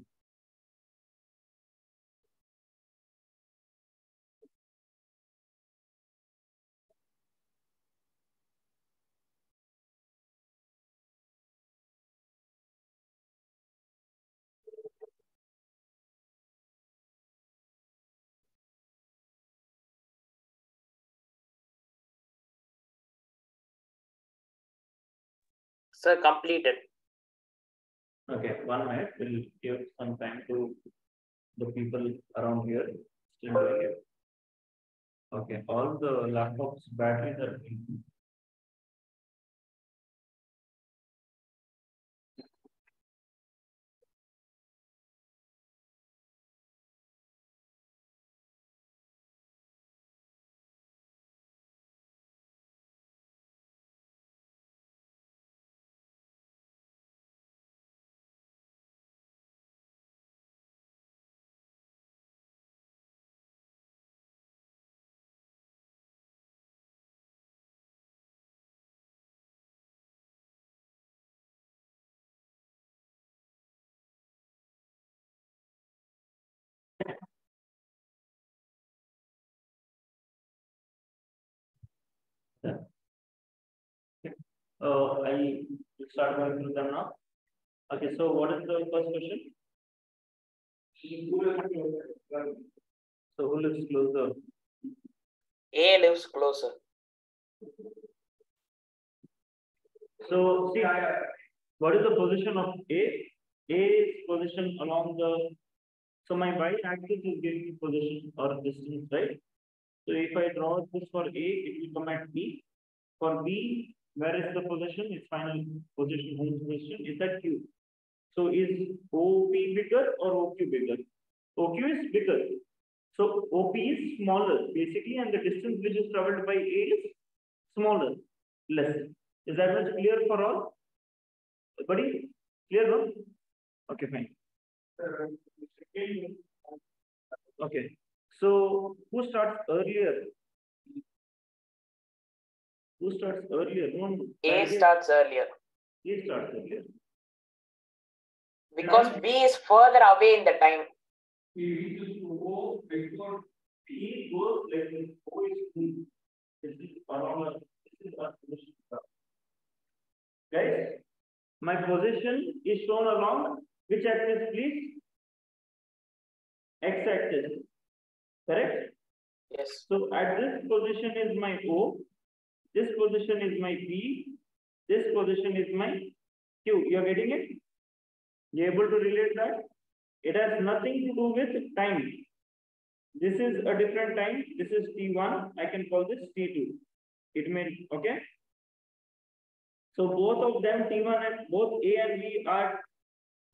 Sir, completed. Okay, 1 minute. We'll give some time to the people around here. Still doing it. Okay, all the laptops batteries are blinking. Yeah. Okay. I will start going through them now. Okay, so what is the first question? So who lives closer? A lives closer. So see, what is the position of A? A is position along the. So my y-axis is giving me position or distance, right? So if I draw this for A, it will come at B. For B, where is the position? Its final position, home position is at Q. So is OP bigger or OQ bigger? OQ is bigger. So OP is smaller, basically, and the distance which is traveled by A is smaller, less. Is that much clear for all? Everybody? Clear, no? Okay, fine. Okay. So who starts earlier? Who starts earlier? No. A starts earlier. A starts earlier. Because B is further away in the time. He reaches to O before he goes like this. O is this is around this is our position. Guys, my position is shown along which axis, please? X-axis. Correct? Yes. So at this position is my O, this position is my B, this position is my Q, you are getting it? You able to relate that? It has nothing to do with time. This is a different time. This is T1. I can call this T2. It may, okay? So both of them, T1 and both A and B are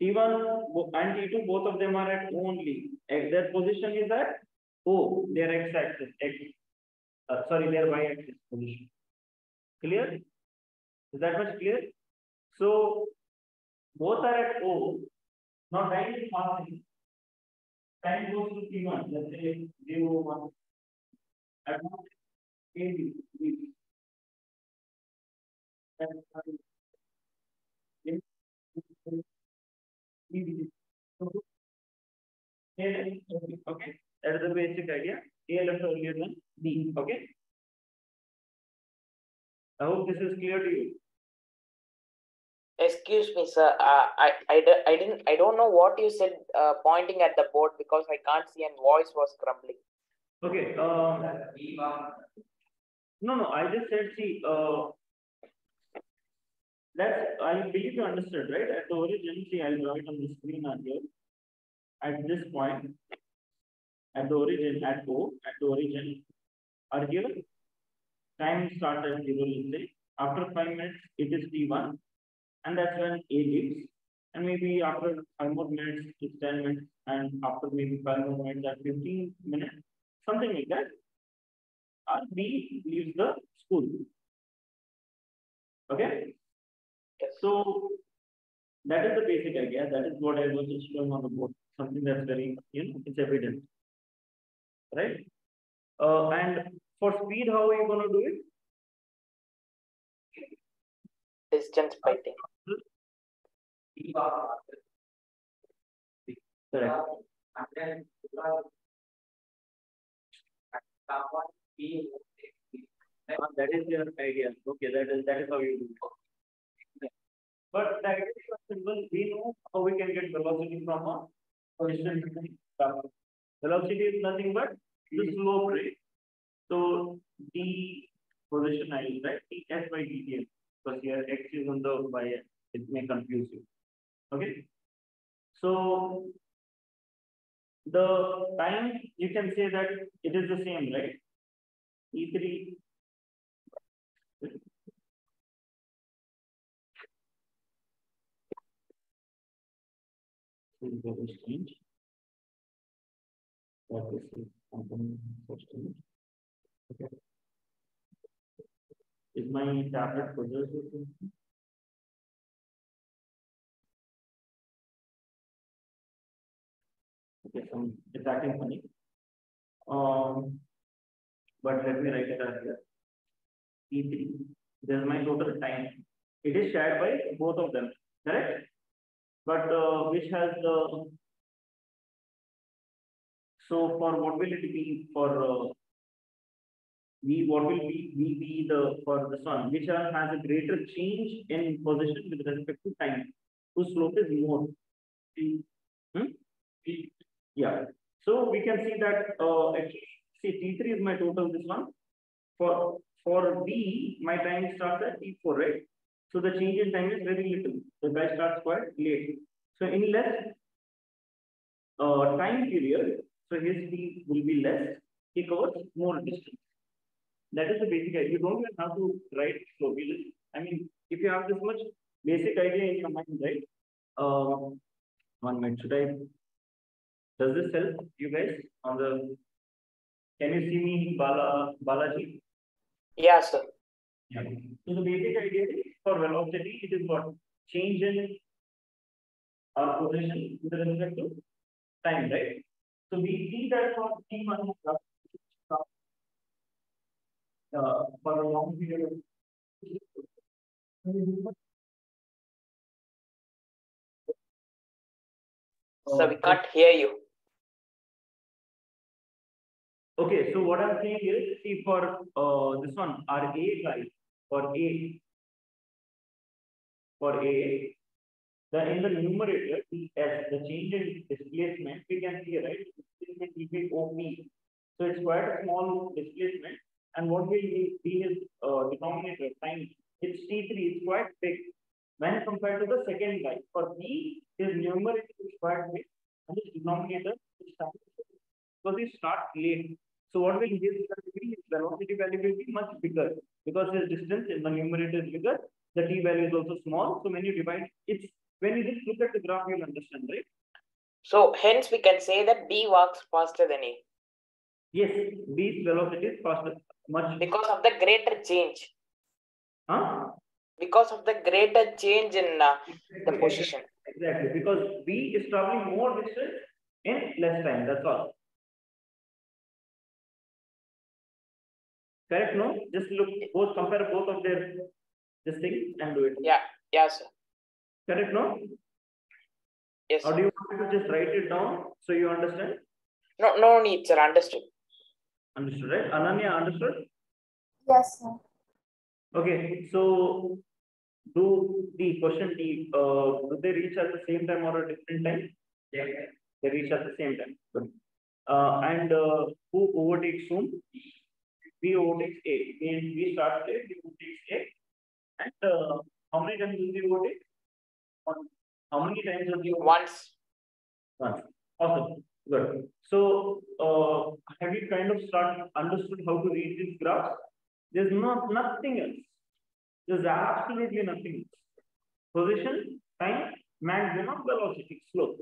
T1 and T2, both of them are at O only. Their position is at O, their x-axis, sorry, their y-axis position. Clear? Is that much clear? So both are at O. Now time is passing. Time goes to T1, let's say 0, 1. At one, A, B, B. Okay, that is the basic idea. A left earlier than B. Okay. I hope this is clear to you. Excuse me, sir. I don't know what you said. Pointing at the board because I can't see and voice was crumbling. Okay. No. I just said, see, that's, I believe you understood, right? At the origin, see, I'll draw it on the screen here. At this point, at the origin, at O, at the origin, are here. Time starts at 0, let's say. After 5 minutes, it is T1, and that's when A leaves. And maybe after 5 more minutes, it's 10 minutes, and after maybe 5 more minutes, at 15 minutes, something like that. B leaves the school. Okay. So that is the basic idea. That is what I was just showing on the board. Something that's very, it's evident, right? And for speed, how are you going to do it? Distance by time. Correct. That is your idea. Okay, that is how you do it. But the idea is simple. We know how we can get velocity from a position. Velocity is nothing but the slope rate. So d position I will write ds by dt, because here x is on the y, it may confuse you. Okay. So the time, you can say that it is the same, right? E3. Change. That is component change. Okay. Is my tablet possessed with something? Okay, so it's acting funny. But let me write it out here. E3. This is my total time. It is shared by both of them, correct? But which has the, so for what will it be for V, what will be the for this one, which has a greater change in position with respect to time, whose slope is more. Yeah. So we can see that actually, see, T3 is my total, this one. For B, my time starts at T4, right? So the change in time is very little. The guy starts quite late. So in less time period, so his B will be less. He covers more distance. That is the basic idea. You don't even have to write slow. I mean, if you have this much basic idea in your mind, right? 1 minute. Does this help you guys on the? Can you see me, Balaji? Yeah, sir. Yeah. So the basic idea is for velocity, it is what? Change in our position with respect to time, right? So we see that for T1 for a long period of So we can't hear you. Okay, so what I'm saying is, see, for this one, our A guys, for A, in the numerator, as the change in displacement, we can see, right? Displacement will be OP. So it's quite a small displacement. And what will be his denominator time? It's T3, it's quite big. when compared to the second guy. For B, his numerator is quite big and his denominator is starting because he starts late. So what will his value be? His velocity value will be much bigger because his distance in the numerator is bigger. The t value is also small. So when you divide, it's when you just look at the graph, you'll understand, right? So hence we can say that B walks faster than A. Yes, B's velocity is faster, much because of the greater change. Huh? Because of the greater change in the position. Exactly, because B is traveling more distance in less time. That's all. Correct? No? Just look, both compare both of their this thing and do it. Yeah, yeah, sir. Correct? No? Yes. Or do you want to just write it down so you understand? No, no need, sir. Understood. Understood, right? Ananya, understood? Yes, sir. Okay, so do the question D, do they reach at the same time or a different time? Yeah, they reach at the same time. Good. And who overtakes whom? B overtakes A. Means we start A, B overtakes A. And how many times will we overtake? One. How many times will you Once. Once. Awesome. Good. So have you kind of understood how to read these graphs? There's nothing else. There's absolutely nothing else. Position, time, maximum velocity, slope.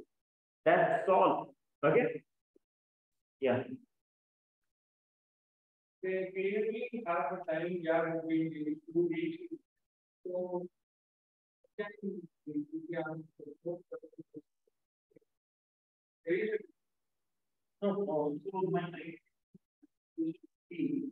That's all. Okay? Yeah. They clearly have a time gap between two each. So, So my time is T.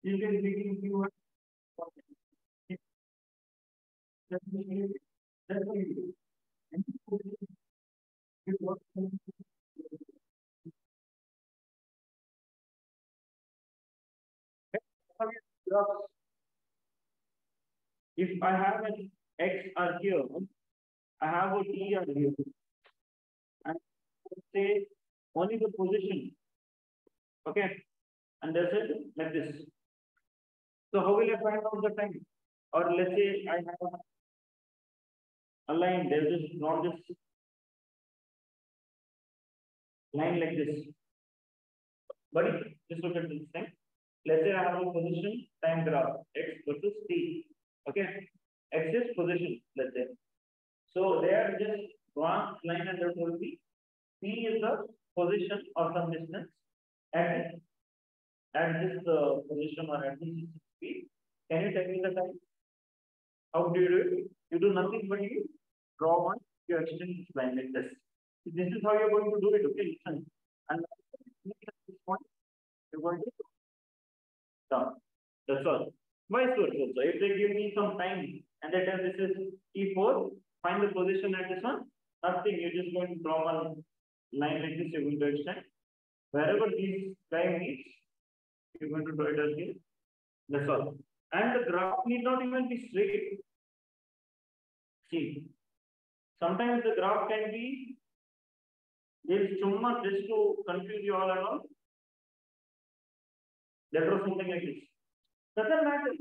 You can begin to if I have an X are here, I have a T are here. And say only the position. Okay. And that's it like this. So how will I find out the time? Or let's say I have a line, there's just not this line like this. But just look at this thing. Let's say I have a position time graph X versus T. Okay. X is position, let's say. So there just one line and there will be P is the position or some distance at this position or at this speed. Can you tell me the time? How do you do it? You do nothing but you draw one, you extend this line like this. This is how you're going to do it, okay? Listen. And at this point, you're going to done. That's all. Vice versa also. If they give me some time and they tell this is E4, find the position at this one, nothing. You're just going to draw one line like this, you're going to extend. Wherever these guy meets, you're going to draw it as here. That's all. And the graph need not even be straight. See, sometimes the graph can be there is chumma just to confuse you all and all. That was something like this. Doesn't matter.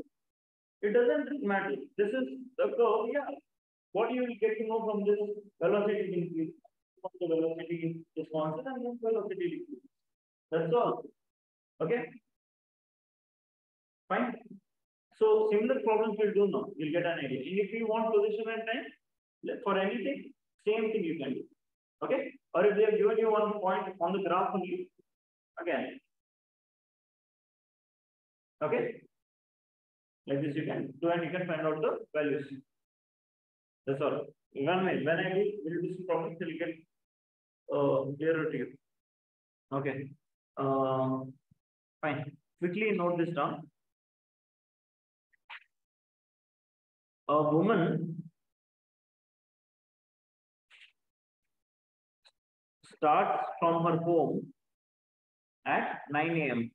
It doesn't matter. This is the curve, yeah. What you will get to know from this velocity increase, the velocity is constant and then velocity decrease. That's all. Okay. Fine. So similar problems we'll do now. You'll get an idea. And if you want position and time for anything, same thing you can do. Okay. Or if they have given you one point on the graph only, again. Okay. Like this you can do and you can find out the values. That's all. When I will do some problems till you get clearer to you. Okay. Fine. Quickly note this down. A woman starts from her home at 9 a.m.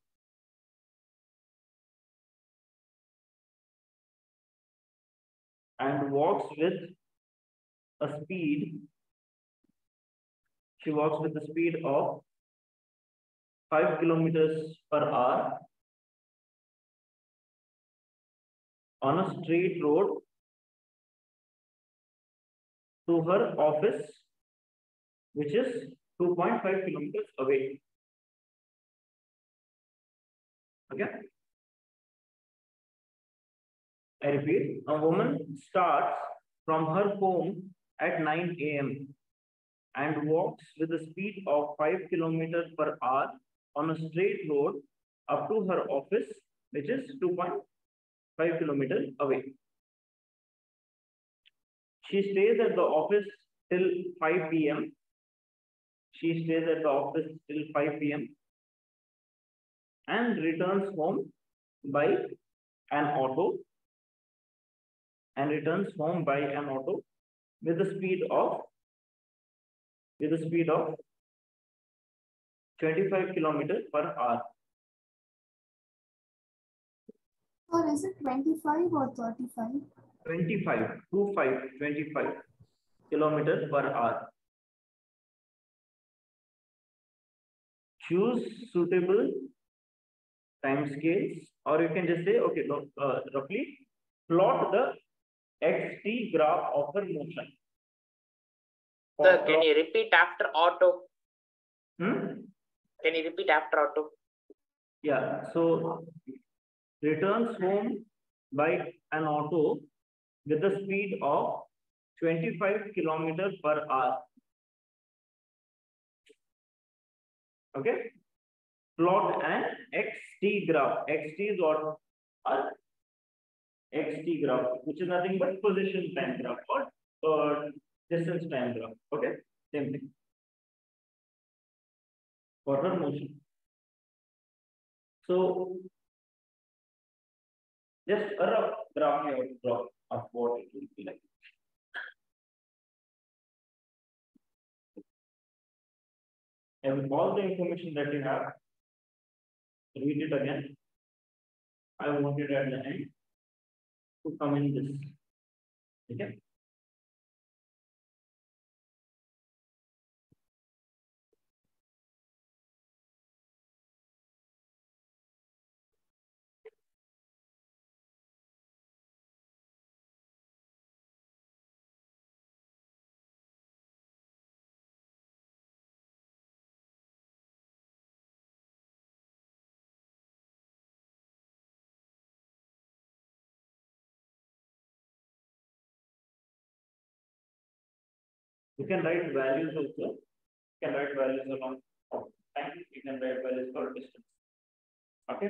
and walks with a speed. She walks with a speed of 5 kilometers per hour on a straight road to her office, which is 2.5 kilometers away. Okay. I repeat, a woman starts from her home at 9 a.m. and walks with a speed of 5 kilometers per hour on a straight road up to her office, which is 2.5 kilometers away. She stays at the office till 5 p.m. She stays at the office till 5 p.m. and returns home by an auto with a speed of 25 kilometers per hour. Or is it 25 or 35? 25 kilometers per hour. Choose suitable time scales, or you can just say, okay, roughly plot the xt graph of her motion. Sir, can you repeat after auto? Hmm? Can you repeat after auto? Yeah, so returns home by an auto with a speed of 25 kilometers per hour. Okay. Plot an xt graph. Xt is what? Xt graph, which is nothing but position time graph or distance time graph. Okay, same thing. Forward motion. So just a rough graph you have to draw of what it will be like. And with all the information that you have, read it again. I want it at the end to come in this. Okay. You can write values also. You can write values along time. You can write values for distance. Okay.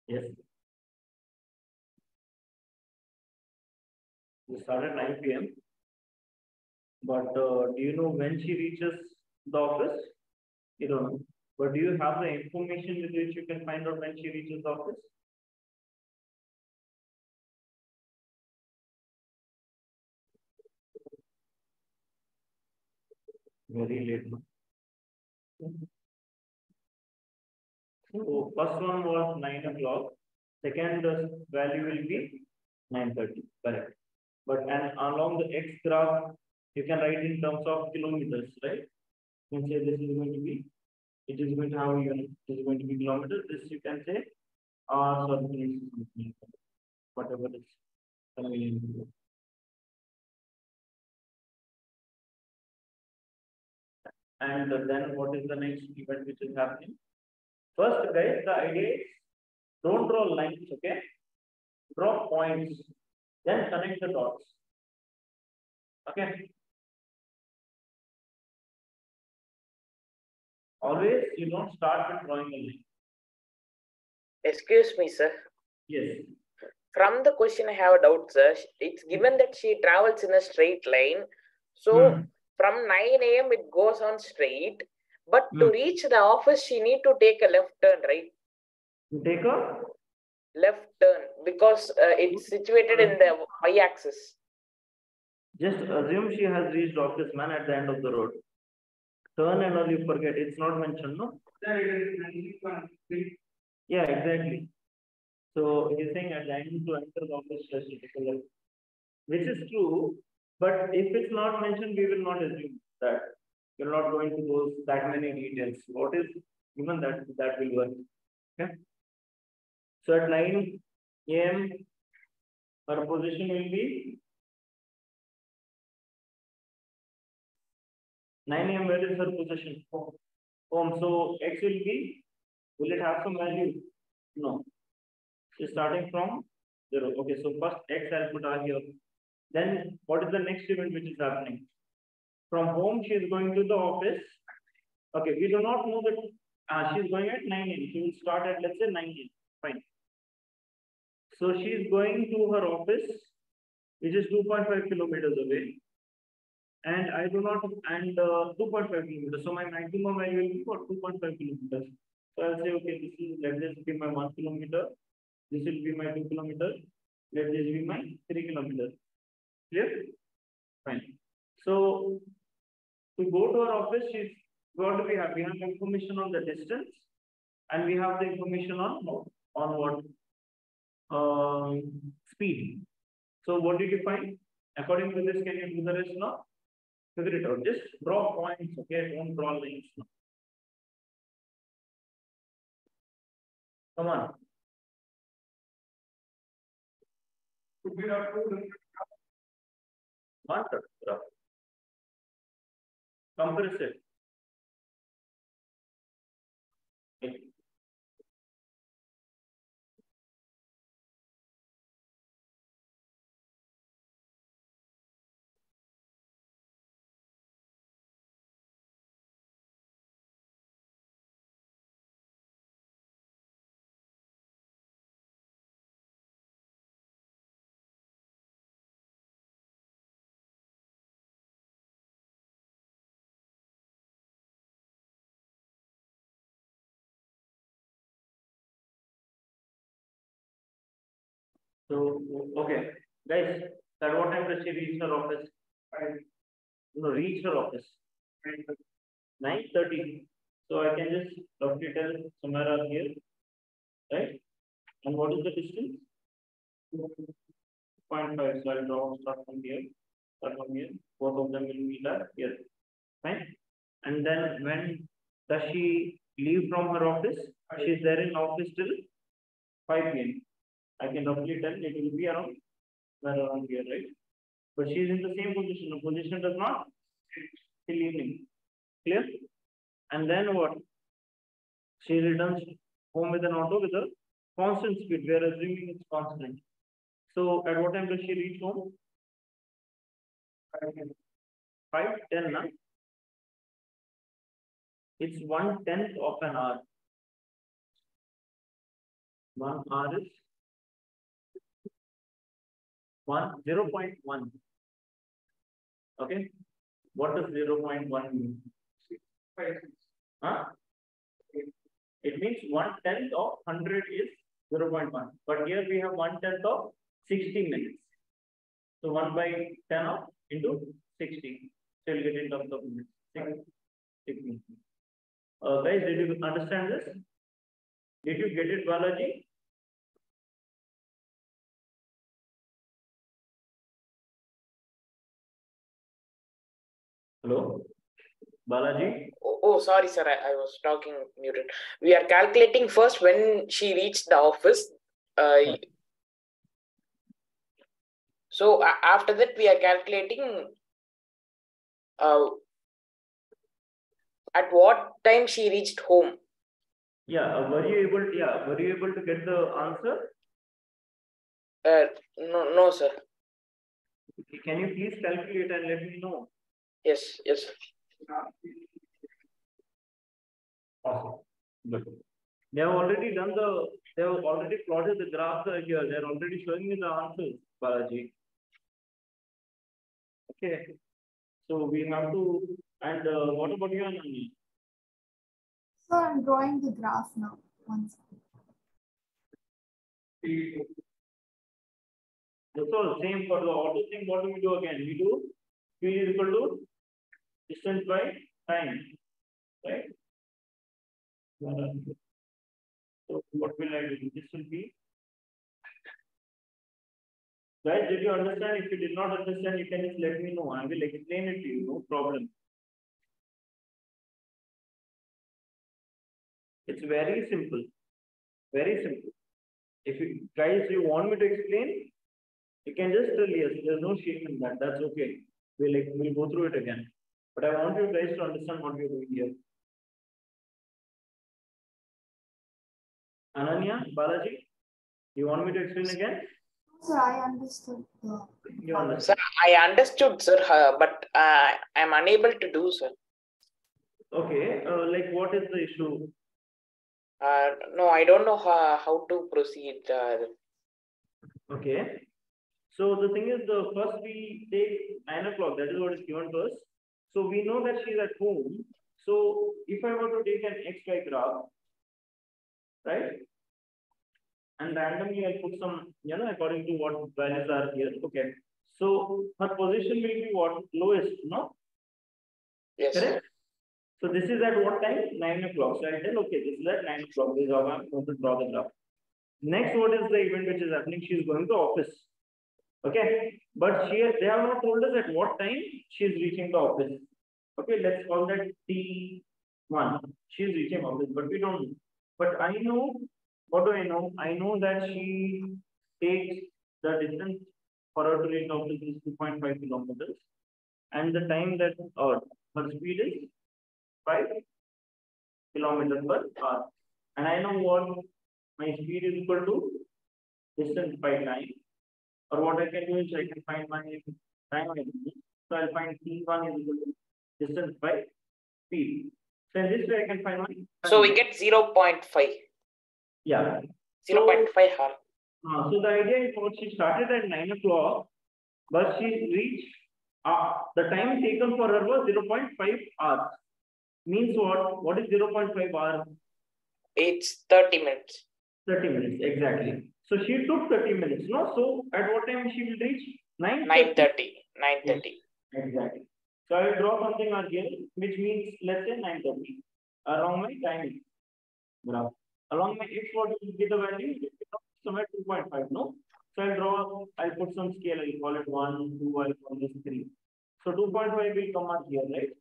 Yes. We start at 9 p.m. But do you know when she reaches the office? You don't know. But do you have the information with which you can find out when she reaches the office? Very late. So first one was 9 o'clock. Second value will be 9:30. Correct. But and along the x graph, you can write in terms of kilometers, right? You can say this is going to be, it is going to have a unit, it is going to be kilometers. This you can say hours or minutes, whatever is convenient to you. And then what is the next event which is happening? First, guys, the idea is don't draw lines, okay? Draw points, then connect the dots. Okay. Always you don't start with drawing a line. Excuse me, sir. Yes. From the question, I have a doubt, sir. It's given that she travels in a straight line. So from 9 a.m. it goes on straight. But to reach the office, she need to take a left turn, right? Take a left turn because it's situated in the y-axis. Just assume she has reached office, man, at the end of the road. Turn and all you forget. It's not mentioned, no? Yeah, exactly. So he's saying at 9 to enter the office just to take a look, which is true. But if it's not mentioned, we will not assume that. We're not going to go that many details. What is given that will work. Okay. So at 9 a.m. her position will be 9 a.m. Where is her position? Home. So x will be, will it have some value? No. So starting from 0. Okay, so first x I'll put R here. Then what is the next event which is happening? From home, she is going to the office. Okay, we do not know that she is going at 9 a.m. She will start at, let's say, 9 a.m. Fine. So she is going to her office, which is 2.5 kilometers away. And I do not, and 2.5 kilometers. So my maximum value will be for 2.5 kilometers. So I'll say, okay, this is, let this be my 1 kilometer. This will be my 2 kilometers. Let this be my 3 kilometers. Clear? Fine. So to go to our office, what do we have? We have information on the distance, and we have the information on what? Speed. So what did you find? According to this, can you do the rest now? Figure it out. Just draw points, okay? Don't draw lines now. Come on. We have to One graph. Compress it. Okay. So, okay, guys, at what time does she reach her office? No, reach her office. 9:30. So I can just roughly tell somewhere around here, right? And what is the distance? 0.5. So I'll draw start from here, Both of them will meet at here. Fine. And then when does she leave from her office? She's there in office till 5 p.m. I can roughly tell it will be around here, right? But she's in the same position. The position does not till evening. Clear? And then what? She returns home with an auto with a constant speed. We are assuming it's constant. So at what time does she reach home? 5:10. Nah? It's 1/10 of an hour. 1 hour is 0.1. Okay. What does 0.1 mean? Huh? It means 1/10 of 100 is 0.1. But here we have 1/10 of 60 minutes. So 1/10 of into 60. So you'll get in terms of minutes. 6 minutes. Guys, did you understand this? Did you get it, Balaji? Hello? Balaji? Oh, sorry, sir. I was talking muted. We are calculating first when she reached the office. So after that, we are calculating at what time she reached home. Yeah, were you able to get the answer? No, sir. Can you please calculate and let me know? Yes. Awesome. Good. They have already plotted the graph here. They are already showing me the answers, Balaji. Okay. So we have to, and what about you, Anani? So I'm drawing the graph now. One second. That's all. Same for the auto thing. What do we do again? We do P is equal to distance by time, right? So what will I do? This will be Guys, did you understand? If you did not understand, you can just let me know. I will explain it to you. No problem. It's very simple. Very simple. If you guys you want me to explain, you can just tell yes. There's no shame in that. That's okay. We'll go through it again. But I want you guys to understand what we're doing here. Ananya, Balaji, you want me to explain again? Sir, I understood. You understand? Sir, I understood, sir, but I'm unable to do, sir. Okay. Like, what is the issue? No, I don't know how to proceed. Okay. So the thing is, the first we take 9 o'clock. That is what is given to us. So we know that she's at home. So if I were to take an XY graph, right? And randomly I'll put some, according to what values are here. Okay. So her position will be what? Lowest, no? Yes. Correct? So this is at what time? 9 o'clock. So I tell, okay, this is at 9 o'clock. This is how I'm going to draw the graph. Next, what is the event which is happening? She is going to office. Okay. But they have not told us at what time she is reaching the office. Okay, let's call that T1. She is reaching office, but we don't know. But I know, what do I know? I know that she takes the distance for her to reach the office is 2.5 kilometers. And the time that her speed is 5 kilometers per hour. And I know what my speed is equal to distance by time. Or what I can do is I can find my time. So I'll find T1 is equal to distance by speed. So in this way I can find my time. So we get 0.5. Yeah. 0.5 hour. So the idea is what she started at 9 o'clock, but she reached the time taken for her was 0.5 hours. Means what? What is 0.5 hours? It's 30 minutes. 30 minutes, exactly. So she took 30 minutes, no? So at what time she will reach? 9:30. 9:30. Exactly. So I will draw something again, which means let's say 9:30 along my time graph. Along my x, what will be the value? It will somewhere 2.5, no? So I'll put some scale, I'll call it 1, 2, I'll call this 3. So 2.5 will come out here, right?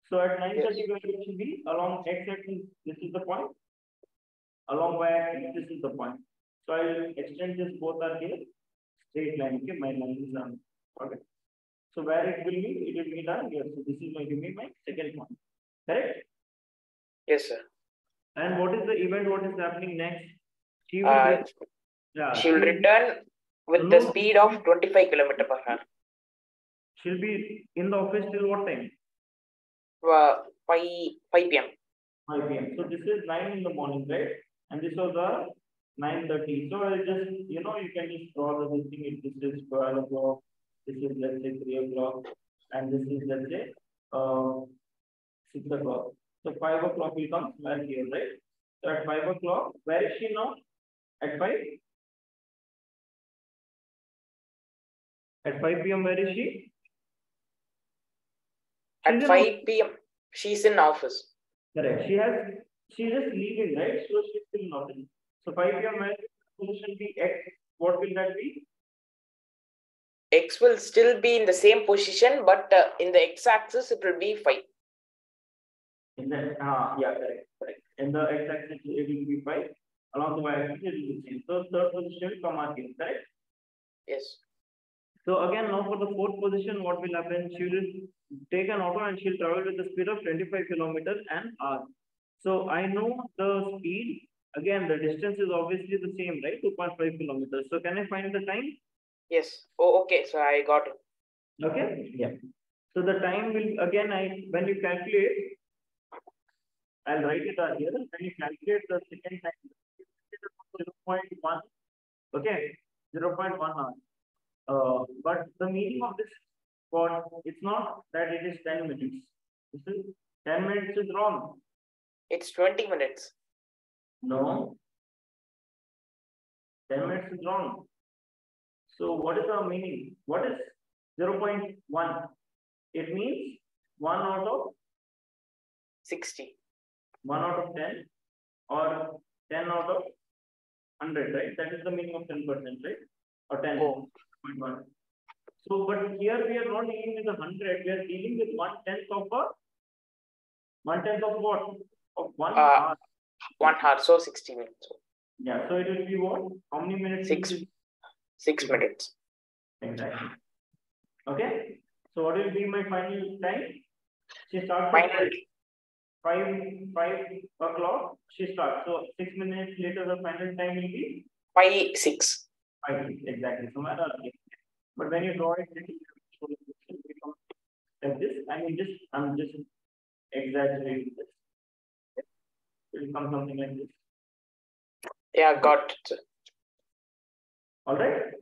So at 9:30, where it should be along x axis, this is the point. Along y axis, this is the point. So I'll extend this both are here. Straight line, okay? My line is on. Okay. So where it will meet? It will meet on here. So this is going to be my second point. Correct? Yes, sir. And what is the event? What is happening next? She will return with the speed of 25 km per hour. She'll be in the office till what time? 5 p.m. 5 p.m. So this is 9 in the morning, right? And this was 9:30. So I just, you can just draw the thing. This is 12 o'clock. This is, let's say, 3 o'clock. And this is, let's say, 6 o'clock. So 5 o'clock will come back here, right? So at 5 o'clock, where is she now? At 5? At 5 p.m., where is she? At 5 p.m., she's in office. Correct. She's just leaving, right? So she's still in office. So 5 p.m. where position be X? What will that be? X will still be in the same position, but in the x-axis it will be 5. In the yeah, correct. In the x-axis it will be 5. Along the y-axis it will be same. So third position will come out here, correct? Yes. So again, now for the fourth position, what will happen? She will take an auto and she'll travel with the speed of 25 kilometers an hour. So I know the speed. Again, the distance is obviously the same, right? 2.5 kilometers. So can I find the time? Yes. Oh, okay. So I got it. Okay. Yeah. So the time will again, when you calculate, I'll write it out here. When you calculate the second time, 0.1. Okay, 0.1 hour. But the meaning of this what it's not that it is 10 minutes. This is 10 minutes is wrong. It's 20 minutes. No. 10 minutes is wrong. So what is the meaning? What is 0.1? It means 1 out of 60. 1 out of 10 or 10 out of 100, right? That is the meaning of 10%, right? Or 10. Oh. 0.1. So, but here we are not dealing with 100. We are dealing with 1/10 of a 1/10 of what? Of 1 hour. 1 hour, so 60 minutes. Yeah. So it will be what? How many minutes? 6 minutes. Exactly. Okay. So what will be my final time? She starts Final. at 5 o'clock. She starts. So 6 minutes later, the final time will be 5:06. 5 exactly. So matter. But when you draw it, it will become like this. I mean, I'm just exaggerating this. It will become something like this. Yeah, got it. All right.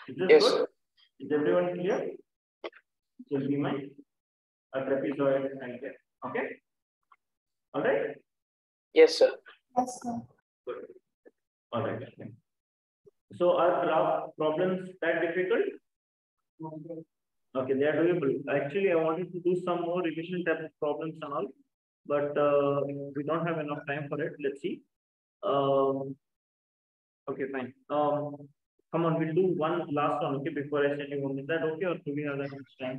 Is this Yes. good? Is everyone clear? This will be my trapezoid right there. Okay. All right. Yes, sir. Yes, sir. Good. All right. Okay. So are graph problems that difficult? Okay, they are doable. Actually, I wanted to do some more revision type of problems and all, but we don't have enough time for it. Let's see. Okay, fine. Come on, we'll do one last one, okay, before I send you home. Is that okay, or do we have that much time?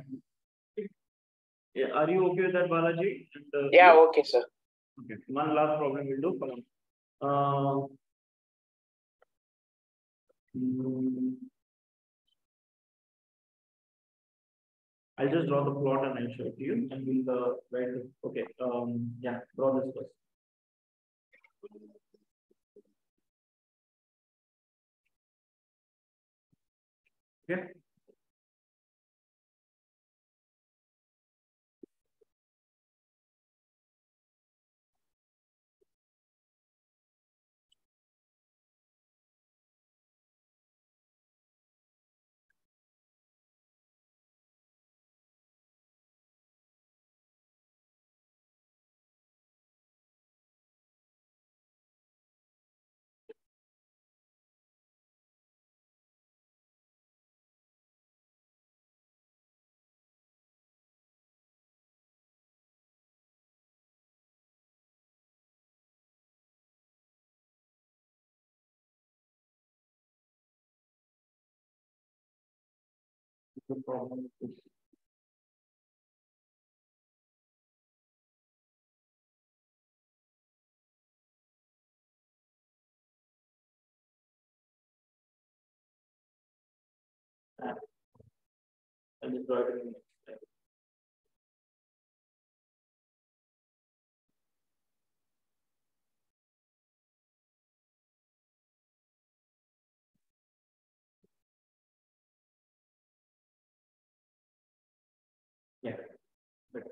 Yeah, are you okay with that, Balaji? And, Yeah, you? okay, sir. Okay, one last problem we'll do. Come on. I'll just draw the plot and I'll show it to you, and we'll write it. Okay. Yeah, draw this first. Okay. The problem is that. I'll just draw it in the next slide. Yeah. But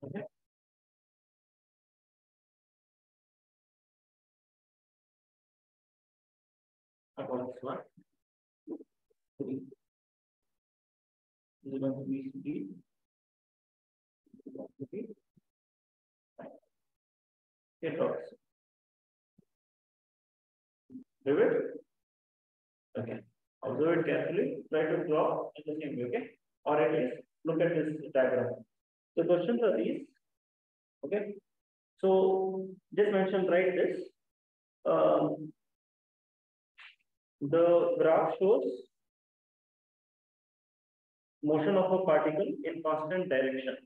okay. About this one. 3. This is going to be speed. This is going to be get off. Do it. Okay. Observe it carefully. Try to draw in the same way. Okay. Or at least look at this diagram. The questions are these. Okay. So just mention right this. The graph shows motion of a particle in constant direction.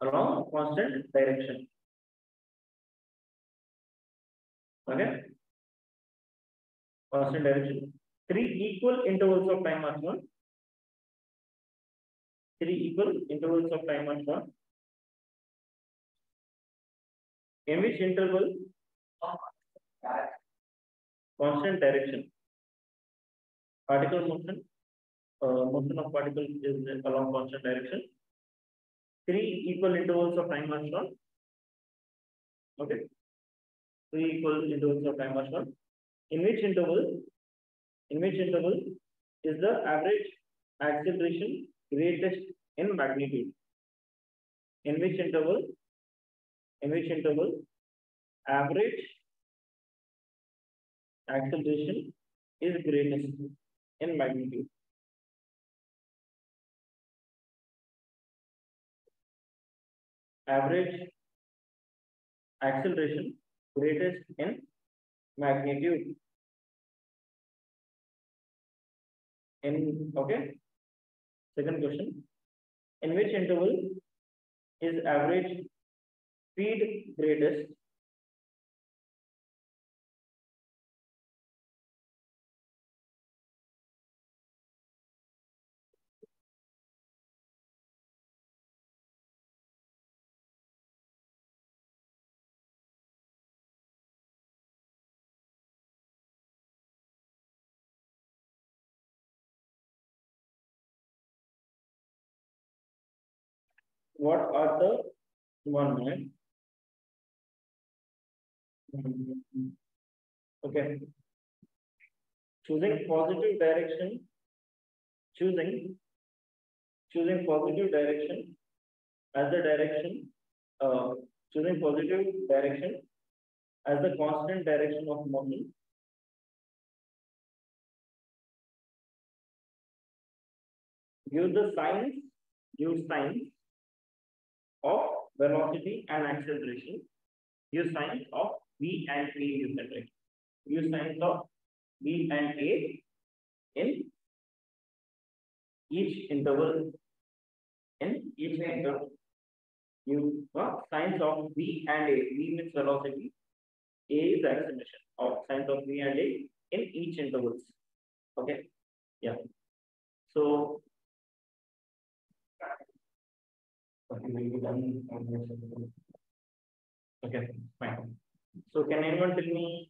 Along constant direction. Okay. Constant direction. 3 equal intervals of time are shown. 3 equal intervals of time are shown. In which interval constant direction. Particle motion. Motion of particles is along constant direction. 3 equal intervals of time are shown. Okay. 3 equal intervals of time are shown. In which interval is the average acceleration greatest in magnitude? In which interval average acceleration is greatest in magnitude? Average acceleration greatest in magnitude. Okay. Second question. In which interval is average speed greatest? What are the 1 minute? Okay. Choosing positive direction. Choosing positive direction as the direction. Choosing positive direction as the constant direction of motion. Use signs of velocity and acceleration. Use signs of V and A you can write. Use signs of V and A in each interval. In each interval. Use signs of V and A. V means velocity. A is acceleration of signs of V and A in each intervals. Okay. Yeah. So okay, fine. So can anyone tell me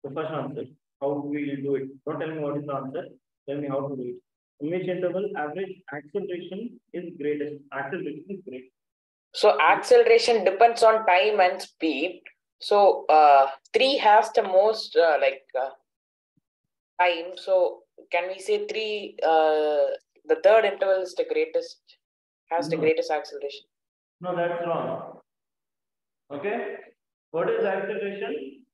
the first answer? How we will do it? Don't tell me what is the answer. Tell me how to do it. In which interval average acceleration is greatest? Acceleration is great. So acceleration depends on time and speed. So 3 has the most time. So can we say 3? The third interval is the greatest, has the greatest acceleration. No, that's wrong. Okay. What is acceleration?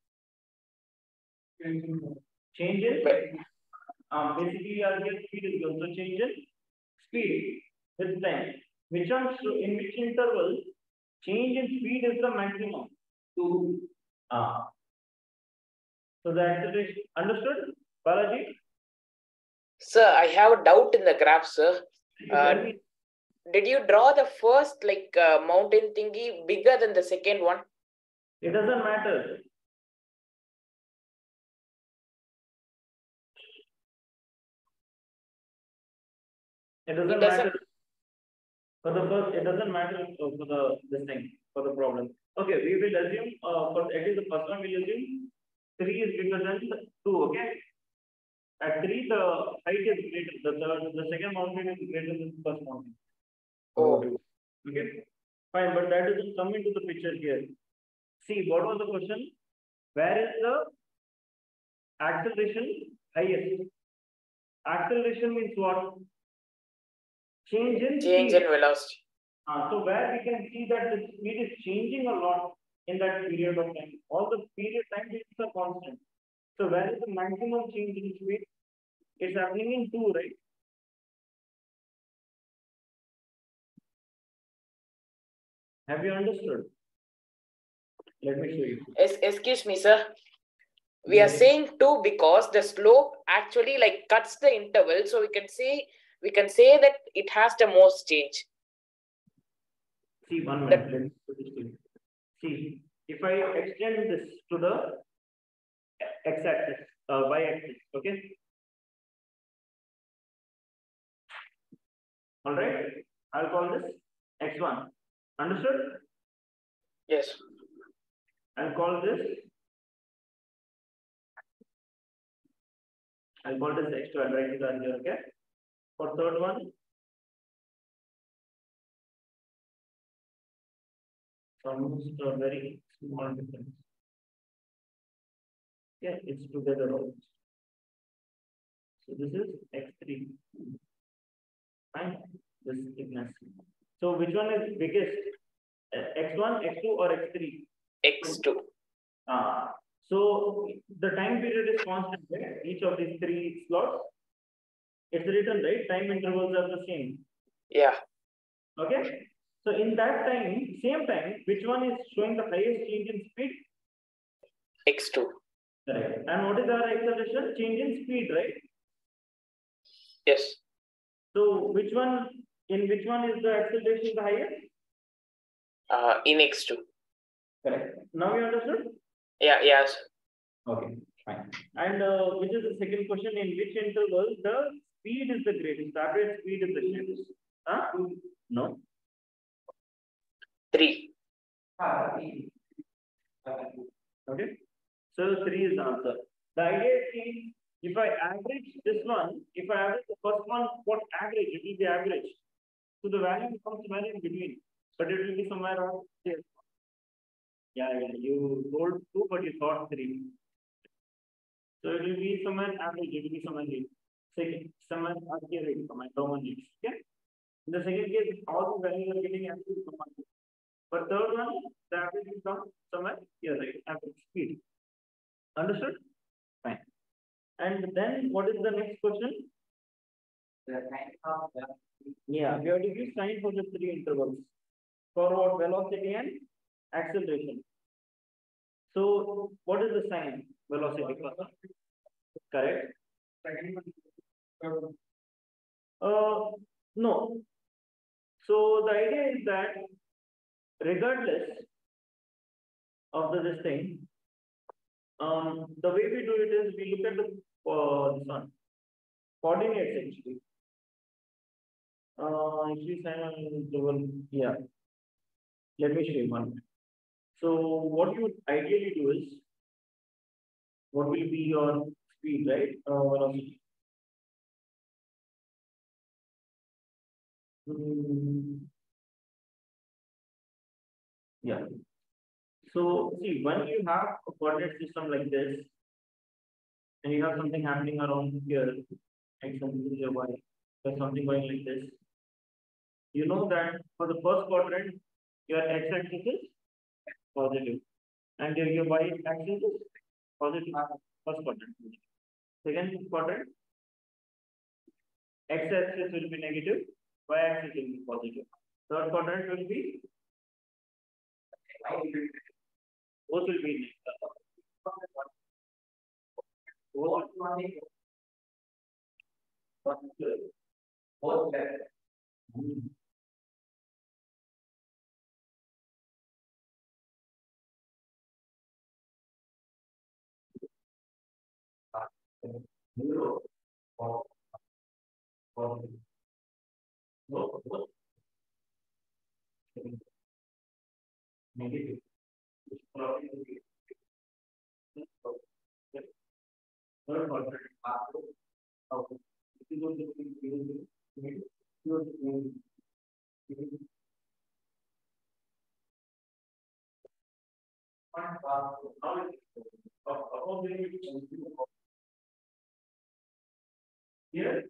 Change in basically our speed is also change in speed with time. Which one? In which interval change in speed is the maximum? To so the acceleration understood, Balaji? Sir, I have a doubt in the graph, sir. Did you draw the first mountain thingy bigger than the second one? It doesn't matter. It doesn't matter. For the first, it doesn't matter for this thing, for the problem. Okay, we will assume for at least the first one we'll assume 3 is bigger than 2. Okay. At 3 the height is greater. The second mountain is greater than the first mountain. Oh. Okay. Fine, but that doesn't come into the picture here. See, what was the question? Where is the acceleration highest? Acceleration means what? Change in velocity. So where we can see that the speed is changing a lot in that period of time. All the period time is a constant. So where is the maximum change in speed? It's happening in 2, right? Have you understood? Let me show you. Excuse me, sir. We are saying 2 because the slope actually cuts the interval, so we can say that it has the most change. See, 1 minute. Let me put this to you. See, if I extend this to the x-axis, y-axis, okay? All right. I'll call this x1. Understood? Yes. I'll call this x2. I'll write it on here, okay? For third one, almost a very small difference. Yeah, it's together also. So this is x3. Fine. This is thickness. So which one is biggest? X1, x2, or x3? X2. So the time period is constant, right? Each of these 3 slots. It's written, right? Time intervals are the same. Yeah. Okay. So in that time, same time, which one is showing the highest change in speed? X2. Correct. And what is our acceleration? Change in speed, right? Yes. So which one is the acceleration the highest? In X2. Correct. Now you understood? Yeah, yes. Okay, fine. And which is the second question? In which interval the speed is the greatest? The average speed is the greatest? Huh? No. 3. Okay. So 3 is the answer. The idea is if I average this one, if I average the first one, what average? It will be average. So the value comes somewhere in between, but it will be somewhere around here. Yeah, you told 2, but you thought 3. So it will be somewhere average, it will be somewhere here. Second, somewhere here, somewhere common units. Okay. In the second case, all the values are getting average common. But third one, the average will come somewhere here, right? Average speed. Understood? Fine. And then what is the next question? Yeah, we have to give sign for the 3 intervals. Forward velocity and acceleration. So what is the sign? Velocity. Correct. No. So the idea is that regardless of this thing, the way we do it is we look at the sun coordinates actually. Actually, sign yeah. Let me show you one. So what you would ideally do is, what will be your speed, right? Velocity. Yeah. So see, when you have a coordinate system like this, and you have something happening around here, X and Y, there's something going like this. You know that for the first quadrant, your x-axis is positive, and your y-axis is positive. First quadrant. Second quadrant, x-axis will be negative, y-axis will be positive. Third quadrant will be both will be negative. Negative. Third quadrant. Here.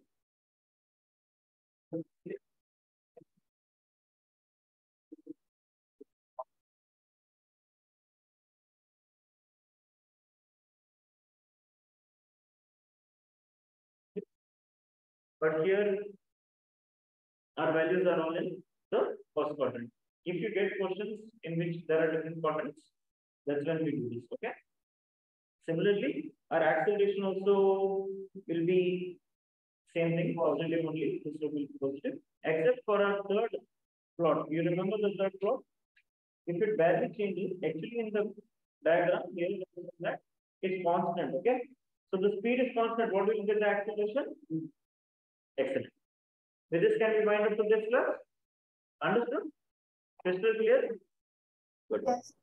But here our values are all in the first quadrant. If you get questions in which there are different quadrants, that's when we do this. Okay. Similarly, our acceleration also will be same thing, positive only. This will be positive, except for our third plot. You remember the third plot? If it barely changes, actually in the diagram here that it's constant. Okay. So the speed is constant. What will be the acceleration? Excellent. With this, can we wind up to this class? Understood? Crystal clear? Good. Yes.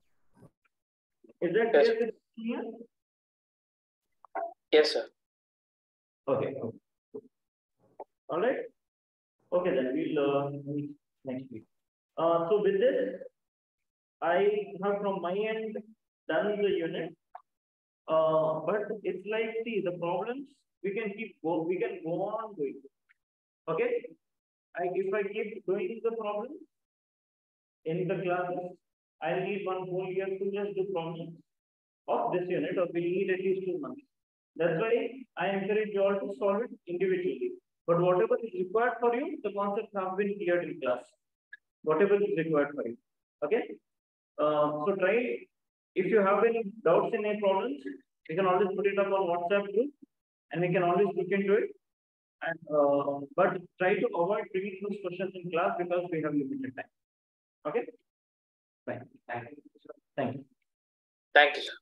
Is that clear with here? Yes, sir. Okay. All right. Okay, then we'll meet next week. So with this, I have from my end done the unit. But it's like, see, the problems we can go on doing. Okay. If I keep doing the problem in the classes, I need one whole year to just do problems. of this unit, or we need at least 2 months. That's why I encourage you all to solve it individually. But whatever is required for you, the concepts have been cleared in class. Whatever is required for you. Okay? So try. If you have any doubts in any problems, you can always put it up on WhatsApp group, and we can always look into it. And but try to avoid bringing those questions in class because we have limited time. Okay? Fine. Thank you. Thank you. Thank you, sir.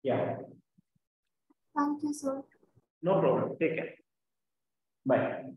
Yeah. Thank you, sir. No problem. Take care. Bye.